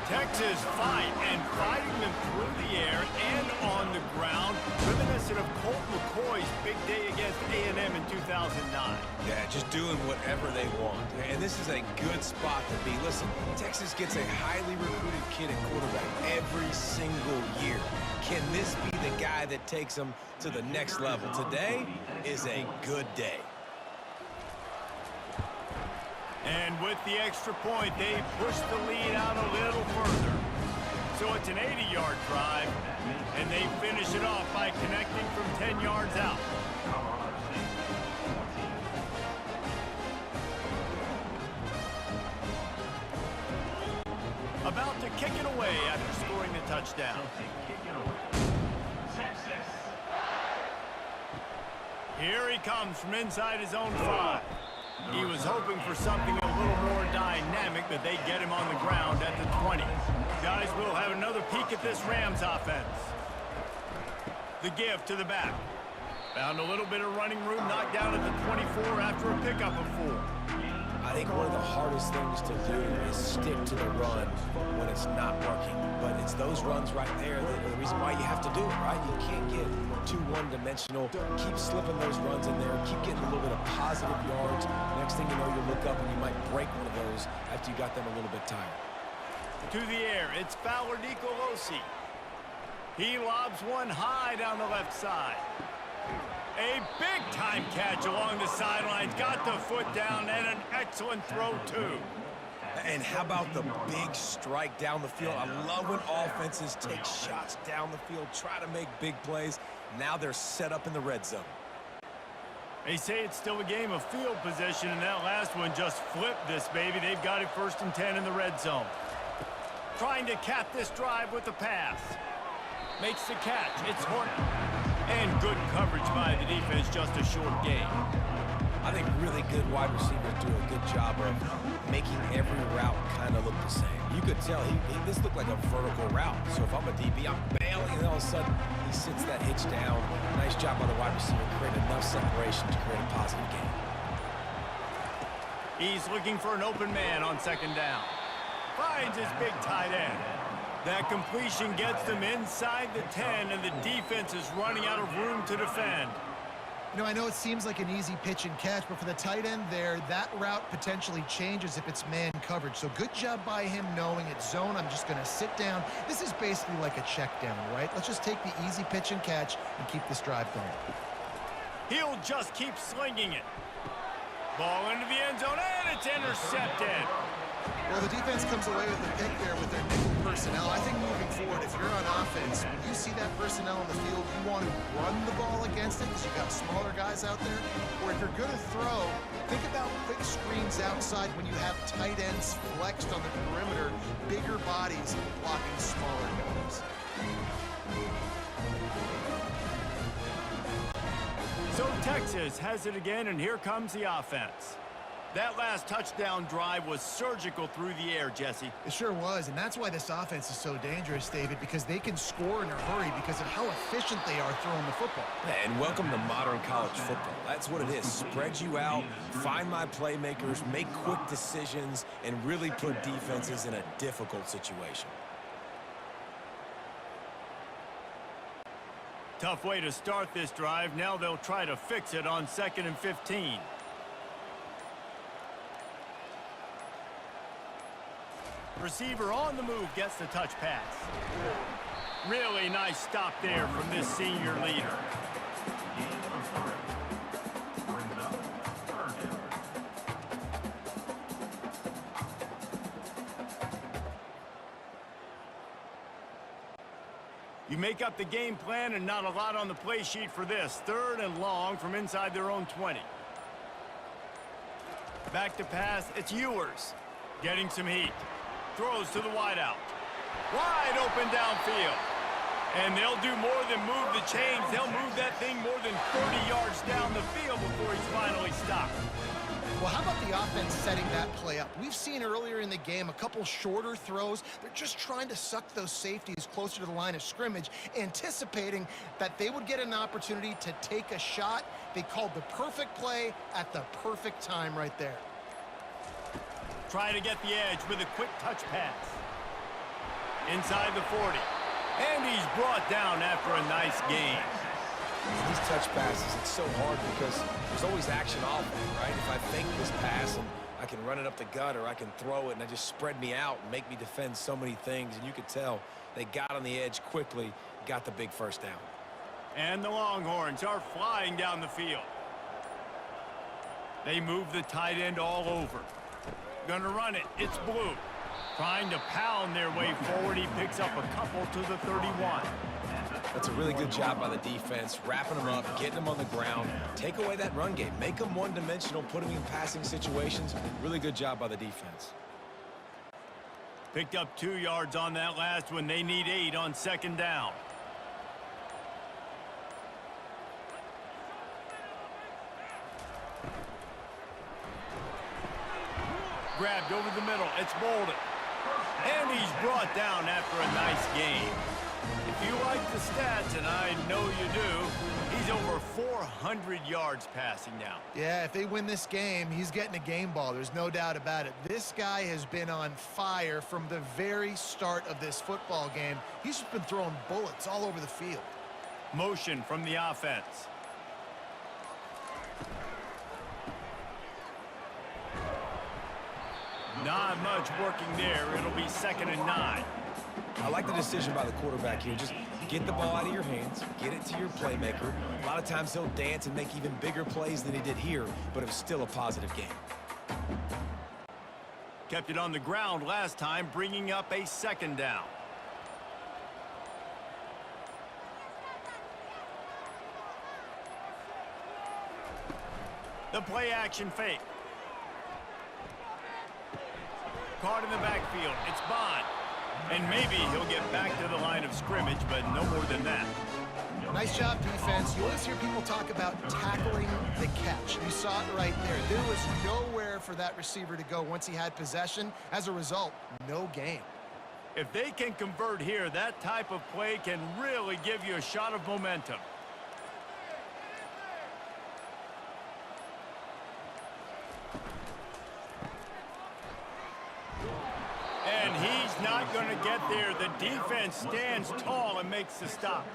Texas fighting them through the air and on the ground, reminiscent of Colt McCoy's big day against A&M in 2009. Yeah, just doing whatever they want. And this is a good spot to be. Listen, Texas gets a highly recruited kid at quarterback every single year. Can this be the guy that takes them to the next level? Today is a good day. And with the extra point, they push the lead out a little further. So it's an 80-yard drive, and they finish it off by connecting from 10 yards out. About to kick it away after scoring the touchdown. Here he comes from inside his own 5. He was hoping for something a little more dynamic, but they get him on the ground at the 20. Guys, we'll have another peek at this Rams offense. The give to the back. Found a little bit of running room, knocked down at the 24 after a pickup of 4. I think one of the hardest things to do is stick to the run when it's not working. But it's those runs right there that are the reason why you have to do it, right? You can't get too one-dimensional. Keep slipping those runs in there. Keep getting a little bit of positive yards. Next thing you know, you look up and you might break one of those after you got them a little bit tired. To the air, it's Fowler Nicolosi. He lobs one high down the left side. A big-time catch along the sidelines. Got the foot down and an excellent throw, too. And how about the big strike down the field? I love when offenses take shots down the field, try to make big plays. Now they're set up in the red zone. They say it's still a game of field position, and that last one just flipped this baby. They've got it 1st and 10 in the red zone. Trying to cap this drive with a pass. Makes the catch. It's Horton. And good coverage by the defense, just a short gain. I think really good wide receivers do a good job of making every route kind of look the same. You could tell this looked like a vertical route. So if I'm a DB, I'm bailing, and all of a sudden he sits that hitch down. Nice job by the wide receiver, create enough separation to create a positive gain. He's looking for an open man on second down. Finds his big tight end. That completion gets them inside the 10, and the defense is running out of room to defend. You know, I know it seems like an easy pitch and catch, but for the tight end there, that route potentially changes if it's man coverage. So good job by him knowing it's zone. I'm just going to sit down. This is basically like a check down, right? Let's just take the easy pitch and catch and keep this drive going. He'll just keep slinging it. Ball into the end zone, and it's intercepted. Well, the defense comes away with the pick there with their nickel personnel. I think moving forward, if you're on offense, when you see that personnel on the field, you want to run the ball against it because you've got smaller guys out there. Or if you're going to throw, think about quick screens outside when you have tight ends flexed on the perimeter, bigger bodies blocking smaller guys. So Texas has it again, and here comes the offense. That last touchdown drive was surgical through the air, Jesse. It sure was, and that's why this offense is so dangerous, David, because they can score in a hurry because of how efficient they are throwing the football. And welcome to modern college football. That's what it is. Spread you out, find my playmakers, make quick decisions, and really put defenses in a difficult situation. Tough way to start this drive. Now they'll try to fix it on 2nd and 15. Receiver on the move gets the touch pass. Really nice stop there from this senior leader. You make up the game plan and not a lot on the play sheet for this. 3rd and long from inside their own 20. Back to pass, it's Ewers. Getting some heat. Throws to the wideout. Wide open downfield. And they'll do more than move the chains. They'll move that thing more than 30 yards down the field before he's finally stopped. Well, how about the offense setting that play up? We've seen earlier in the game a couple shorter throws. They're just trying to suck those safeties closer to the line of scrimmage, anticipating that they would get an opportunity to take a shot. They called the perfect play at the perfect time right there. Try to get the edge with a quick touch pass. Inside the 40. And he's brought down after a nice gain. These touch passes, it's so hard because there's always action off of it, right? If I fake this pass and I can run it up the gut or I can throw it and I just spread me out and make me defend so many things. And you could tell they got on the edge quickly, got the big first down. And the Longhorns are flying down the field. They move the tight end all over. Gonna run it. It's Blue. Trying to pound their way forward. He picks up a couple to the 31. That's a really good job by the defense, wrapping them up, getting them on the ground. Take away that run game. Make them one-dimensional, put them in passing situations. Really good job by the defense. Picked up 2 yards on that last one. They need 8 on 2nd down. Grabbed over the middle. It's Bolden. And he's brought down after a nice game. If you like the stats, and I know you do, he's over 400 yards passing now. Yeah, if they win this game, he's getting a game ball. There's no doubt about it. This guy has been on fire from the very start of this football game. He's just been throwing bullets all over the field. Motion from the offense. Not much working there. It'll be 2nd and 9. I like the decision by the quarterback here. Just get the ball out of your hands, get it to your playmaker. A lot of times he'll dance and make even bigger plays than he did here, but it was still a positive game. Kept it on the ground last time, bringing up a 2nd down. The play action fake. Caught in the backfield. It's Bond. And maybe he'll get back to the line of scrimmage, but no more than that. Nice job, defense. You always hear people talk about tackling the catch. You saw it right there. There was nowhere for that receiver to go once he had possession. As a result, no gain. If they can convert here, that type of play can really give you a shot of momentum. not going to get there. The defense stands tall and makes the stop.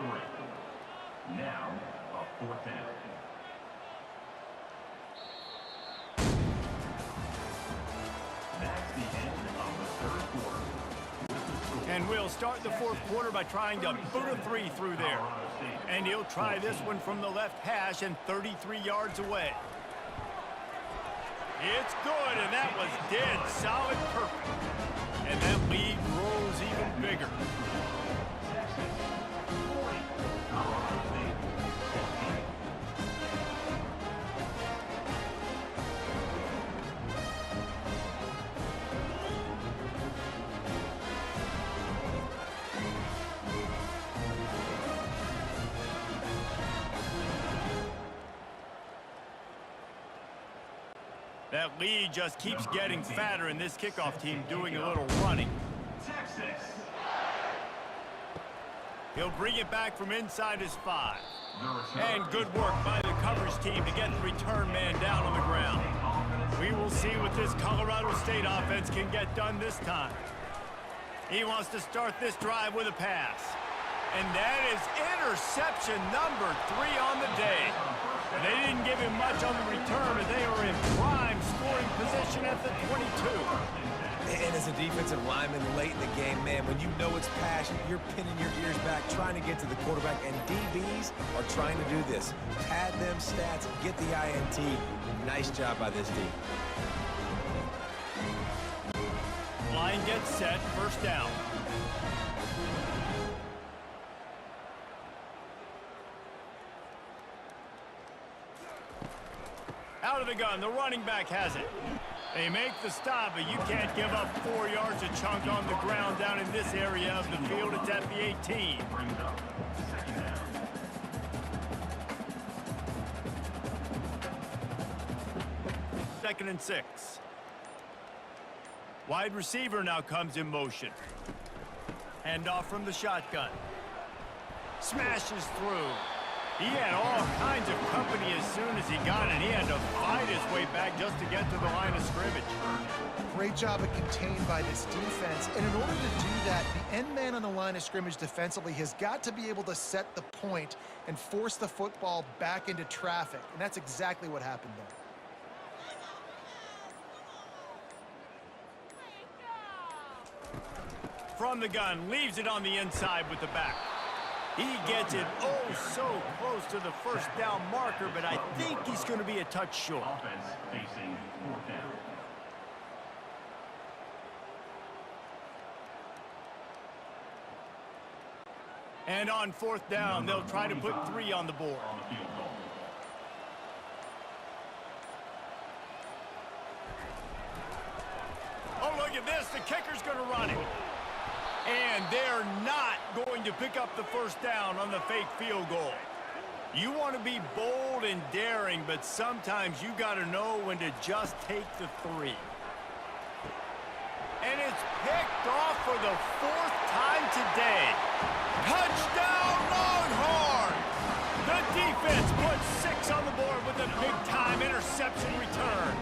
Now, a 4th down. That's the end of the 3rd quarter. And we'll start the 4th quarter by trying to boot a 3 through there. And he'll try this one from the left hash and 33 yards away. It's good, and that was dead solid perfect. And that lead grows even bigger. That lead just keeps getting fatter, and this kickoff team doing a little running. Texas. He'll bring it back from inside his 5. And good work by the coverage team to get the return man down on the ground. We will see what this Colorado State offense can get done this time. He wants to start this drive with a pass. And that is interception number 3 on the day. They didn't give him much on the return, but they were in prime scoring position at the 22. And as a defensive lineman late in the game, man, when you know it's passion, you're pinning your ears back, trying to get to the quarterback, and DBs are trying to do this. Pad them stats, get the INT. Nice job by this D. Line gets set, 1st down. Out of the gun, the running back has it. They make the stop, but you can't give up 4 yards a chunk on the ground down in this area of the field. It's at the 18. Brings up 2nd down. Second and 6. Wide receiver now comes in motion. Handoff from the shotgun. Smashes through. He had all kinds of company as soon as he got it. He had to fight his way back just to get to the line of scrimmage. Great job of contained by this defense. And in order to do that, the end man on the line of scrimmage defensively has got to be able to set the point and force the football back into traffic. And that's exactly what happened there. From the gun, leaves it on the inside with the back. He gets it so close to the 1st down marker, but I think he's going to be a touch short. Offense facing 4th down. And on 4th down, they'll try to put 3 on the board. On the field goal. Oh, look at this. The kicker's going to run it. And they're not going to pick up the 1st down on the fake field goal. You want to be bold and daring, but sometimes you got to know when to just take the 3. And it's picked off for the 4th time today. Touchdown, Longhorns! The defense puts 6 on the board with a big-time interception return.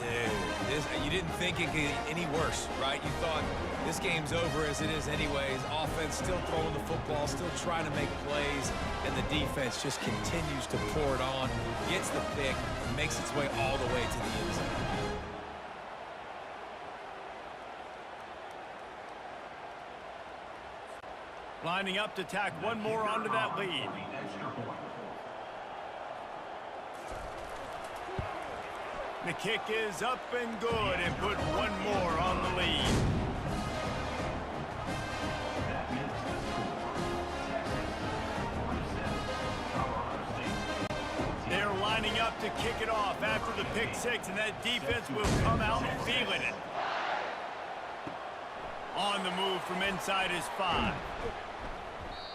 Dude, you didn't think it could get any worse, right? You thought this game's over as it is anyways. Offense still throwing the football, still trying to make plays, and the defense just continues to pour it on, gets the pick, makes its way all the way to the end zone. Lining up to tack one more onto that lead. The kick is up and good, and put one more on the lead. They're lining up to kick it off after the pick 6, and that defense will come out feeling it. On the move from inside his 5.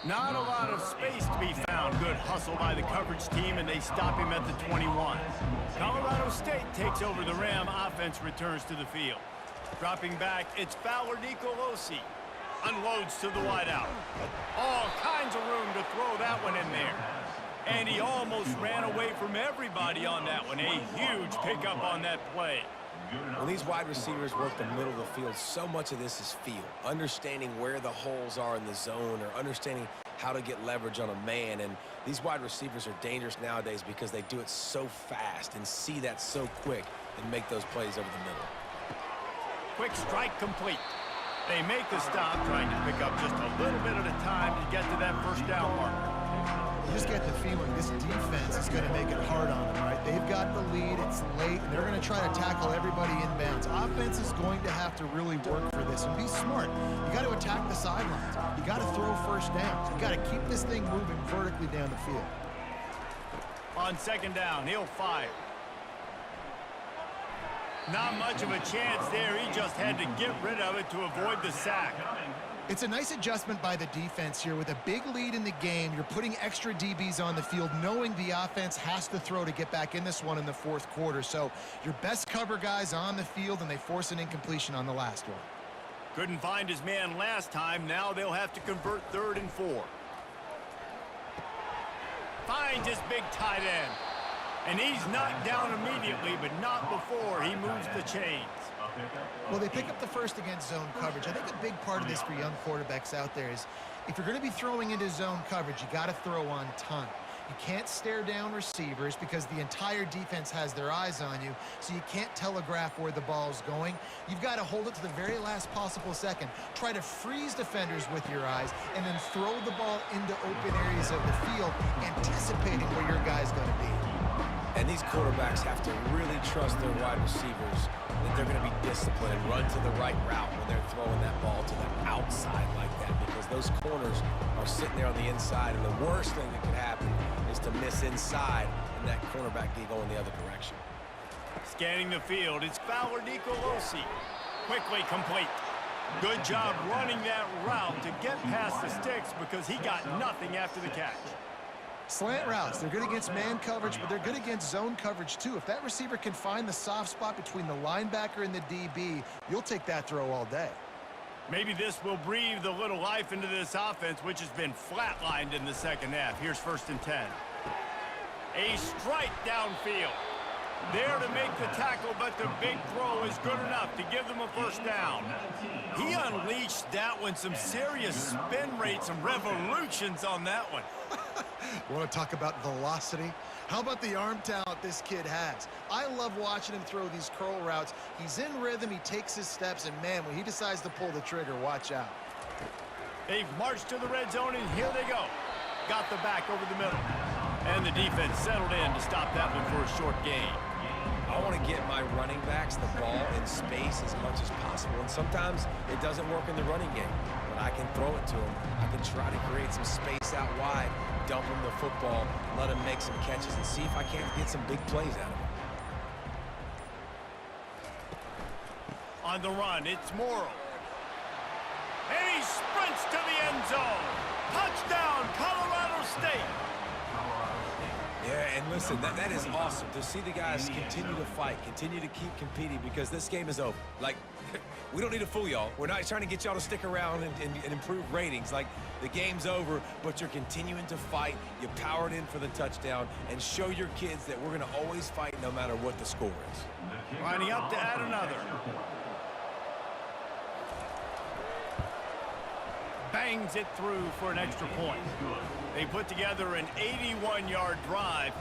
Not a lot of space to be found. Good hustle by the coverage team, and they stop him at the 21. Colorado State takes over the Ram. Offense returns to the field. Dropping back, it's Fowler Nicolosi. Unloads to the wideout. All kinds of room to throw that one in there. And he almost ran away from everybody on that one. A huge pickup on that play. When these wide receivers work the middle of the field, so much of this is feel. Understanding where the holes are in the zone or understanding how to get leverage on a man. And these wide receivers are dangerous nowadays because they do it so fast and see that so quick and make those plays over the middle. Quick strike complete. They make the stop, trying to pick up just a little bit at a time to get to that first down marker. You just get the feeling this defense is going to make it hard on them, right? They've got the lead, it's late, and they're going to try to tackle everybody inbounds. Offense is going to have to really work for this and be smart. You got to attack the sidelines. You got to throw first downs. You got to keep this thing moving vertically down the field. On second down, he'll fire. Not much of a chance there. He just had to get rid of it to avoid the sack. It's a nice adjustment by the defense here. With a big lead in the game, you're putting extra DBs on the field, knowing the offense has to throw to get back in this one in the fourth quarter. So your best cover guys on the field, and they force an incompletion on the last one. Couldn't find his man last time. Now they'll have to convert 3rd and 4. Finds his big tight end. And he's knocked down immediately, but not before he moves the chains. Well, they pick up the first against zone coverage. I think a big part of this for young quarterbacks out there is if you're going to be throwing into zone coverage, you got to throw on time. You can't stare down receivers because the entire defense has their eyes on you, so you can't telegraph where the ball's going. You've got to hold it to the very last possible second. Try to freeze defenders with your eyes and then throw the ball into open areas of the field, anticipating where your guy's going to be. And these quarterbacks have to really trust their wide receivers that they're going to be disciplined and run to the right route when they're throwing that ball to the outside like that, because those corners are sitting there on the inside, and the worst thing that could happen is to miss inside and that cornerback be going the other direction. Scanning the field, it's Fowler Nicolosi. Quickly complete. Good job running that route to get past the sticks because he got nothing after the catch. Slant routes, they're good against man coverage, but they're good against zone coverage too. If that receiver can find the soft spot between the linebacker and the DB, you'll take that throw all day. Maybe this will breathe a little life into this offense, which has been flatlined in the second half. Here's 1st and 10. A strike downfield. There to make the tackle, but the big throw is good enough to give them a first down. He unleashed that one, some serious spin rates, some revolutions on that one. Want to talk about velocity? How about the arm talent this kid has? I love watching him throw these curl routes. He's in rhythm, he takes his steps, and man, when he decides to pull the trigger, watch out. They've marched to the red zone, and here they go. Got the back over the middle. And the defense settled in to stop that one for a short gain. I want to get my running backs the ball in space as much as possible, and sometimes it doesn't work in the running game. But I can throw it to them. I can try to create some space out wide, dump him the football, let him make some catches, and see if I can't get some big plays out of him. On the run, it's Morrow. And he sprints to the end zone. Touchdown, Colorado State. Yeah, and listen, that is awesome to see the guys continue to fight, continue to keep competing, because this game is over. Like, we don't need to fool y'all. We're not trying to get y'all to stick around and improve ratings. Like, the game's over, but you're continuing to fight. You powered in for the touchdown, and show your kids that we're going to always fight no matter what the score is. Lining up to add another. Bangs it through for an extra point. They put together an 81-yard drive,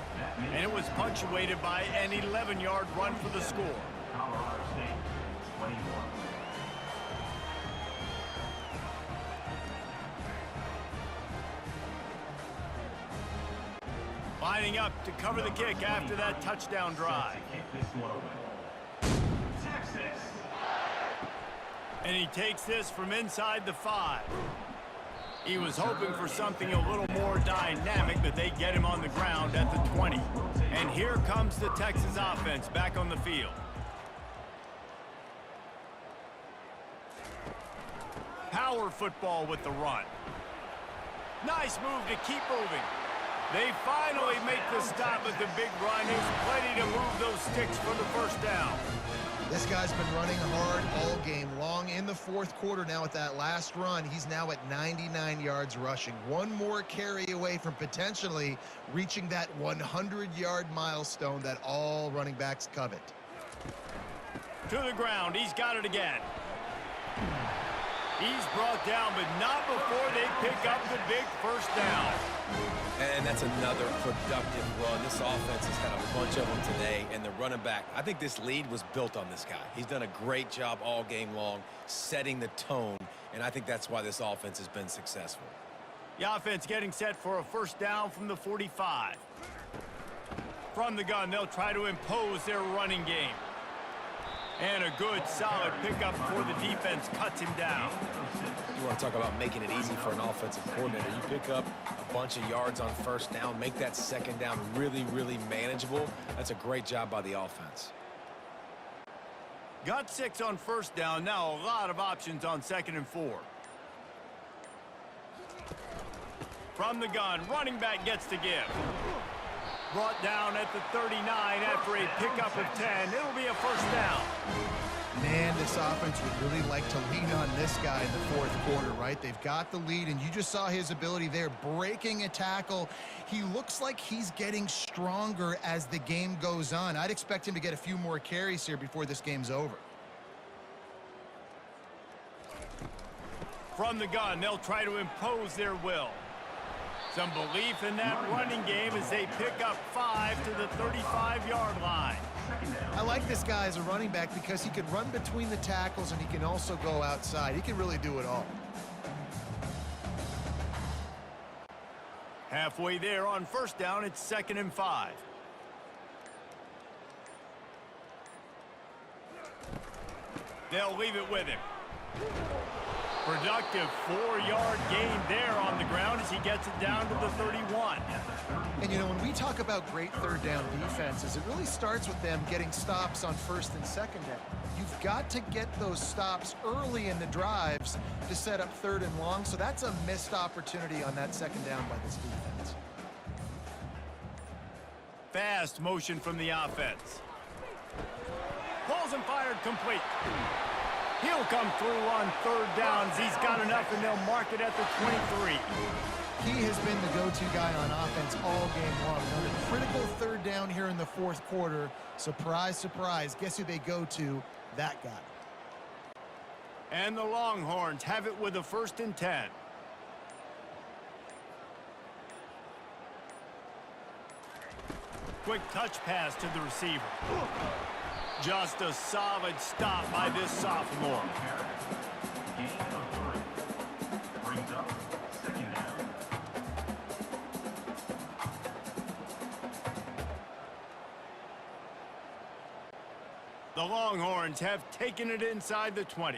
and it was punctuated by an 11-yard run for the score. Colorado State, 21. Lining up to cover the kick after that touchdown drive. Texas. And he takes this from inside the 5. He was hoping for something a little more dynamic, but they get him on the ground at the 20. And here comes the Texas offense back on the field. Power football with the run. Nice move to keep moving. They finally make the stop with the big run. There's plenty to move those sticks for the first down. This guy's been running hard all game long. In the fourth quarter now with that last run, he's now at 99 yards rushing. One more carry away from potentially reaching that 100-yard milestone that all running backs covet. To the ground. He's got it again. He's brought down, but not before they pick up the big first down. And that's another productive run. This offense has had a bunch of them today, and the running back, I think this lead was built on this guy. He's done a great job all game long, setting the tone, and I think that's why this offense has been successful. The offense getting set for a first down from the 45. From the gun, they'll try to impose their running game. And a good, solid pickup before the defense cuts him down. You want to talk about making it easy for an offensive coordinator. You pick up a bunch of yards on first down, make that second down really, really manageable. That's a great job by the offense. Got 6 on first down. Now a lot of options on 2nd and 4. From the gun, running back gets to give. Brought down at the 39 after a pickup of 10. It'll be a first down. Man, this offense would really like to lean on this guy in the fourth quarter, right? They've got the lead, and you just saw his ability there, breaking a tackle. He looks like he's getting stronger as the game goes on. I'd expect him to get a few more carries here before this game's over. From the gun, they'll try to impose their will. Some belief in that running game as they pick up 5 to the 35-yard line. I like this guy as a running back because he can run between the tackles and he can also go outside. He can really do it all. Halfway there on first down, it's 2nd and 5. They'll leave it with him. Productive 4-yard gain there on the ground as he gets it down to the 31. And, you know, when we talk about great third down defenses, it really starts with them getting stops on first and second down. You've got to get those stops early in the drives to set up 3rd and long, so that's a missed opportunity on that second down by this defense. Fast motion from the offense. Pulls and fired complete. He'll come through on 3rd downs. He's got enough, and they'll mark it at the 23. He has been the go-to guy on offense all game long. On a critical 3rd down here in the 4th quarter, surprise, surprise, guess who they go to? That guy. And the Longhorns have it with a 1st and 10. Quick touch pass to the receiver. Just a solid stop by this sophomore. Gain of 3. Brings up 2nd down. The Longhorns have taken it inside the 20.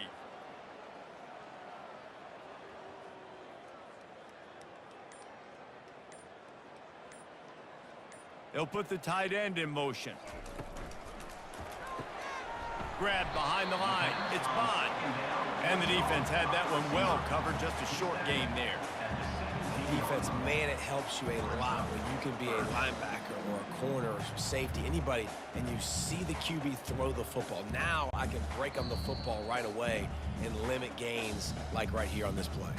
They'll put the tight end in motion. Grabbed behind the line. It's Bond. And the defense had that one well covered. Just a short gain there. Defense, man, it helps you a lot when you can be a linebacker or a corner or safety, anybody, and you see the QB throw the football. Now I can break on the football right away and limit gains like right here on this play.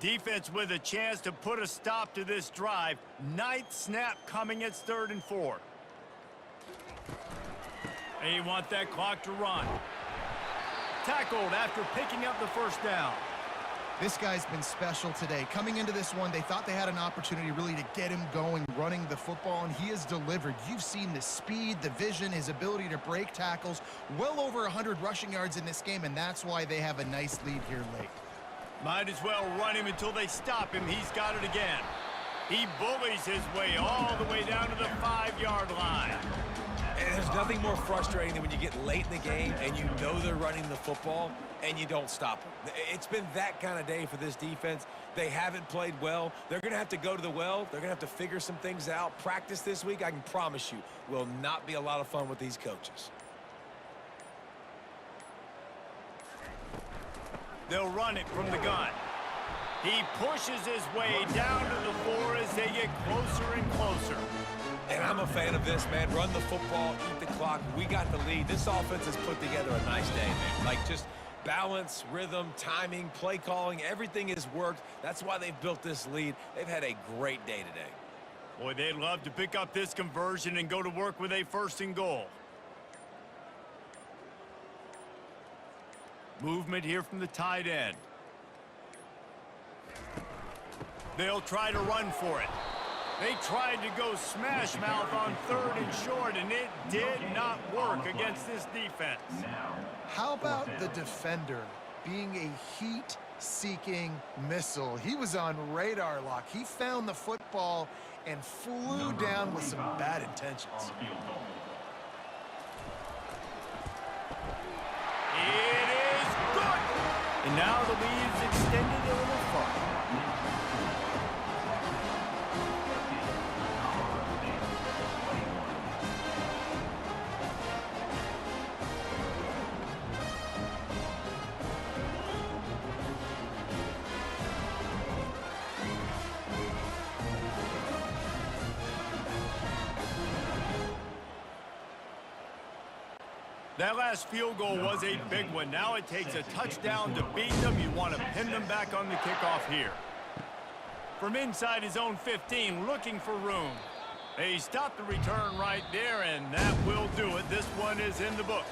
Defense with a chance to put a stop to this drive. 9th snap coming. It's 3rd and 4. They want that clock to run. Tackled after picking up the first down. This guy's been special today. Coming into this one, they thought they had an opportunity really to get him going, running the football, and he has delivered. You've seen the speed, the vision, his ability to break tackles. Well over 100 rushing yards in this game, and that's why they have a nice lead here late. Might as well run him until they stop him. He's got it again. He bullies his way all the way down to the 5-yard line. And there's nothing more frustrating than when you get late in the game and you know they're running the football and you don't stop them. It's been that kind of day for this defense. They haven't played well. They're going to have to go to the well. They're going to have to figure some things out. Practice this week, I can promise you, will not be a lot of fun with these coaches. They'll run it from the gun. He pushes his way down to the 4 as they get closer and closer. And I'm a fan of this, man. Run the football, eat the clock. We got the lead. This offense has put together a nice day, man. Like just balance, rhythm, timing, play calling, everything has worked. That's why they've built this lead. They've had a great day today. Boy, they'd love to pick up this conversion and go to work with a first and goal. Movement here from the tight end. They'll try to run for it. They tried to go smash mouth on 3rd and short, and it did not work against this defense. How about the defender being a heat-seeking missile? He was on radar lock. He found the football and flew down with some bad intentions. It is good! And now the lead's extended a little further. That last field goal was a big one. Now it takes a touchdown to beat them. You want to pin them back on the kickoff here. From inside his own 15, looking for room. They stopped the return right there, and that will do it. This one is in the book.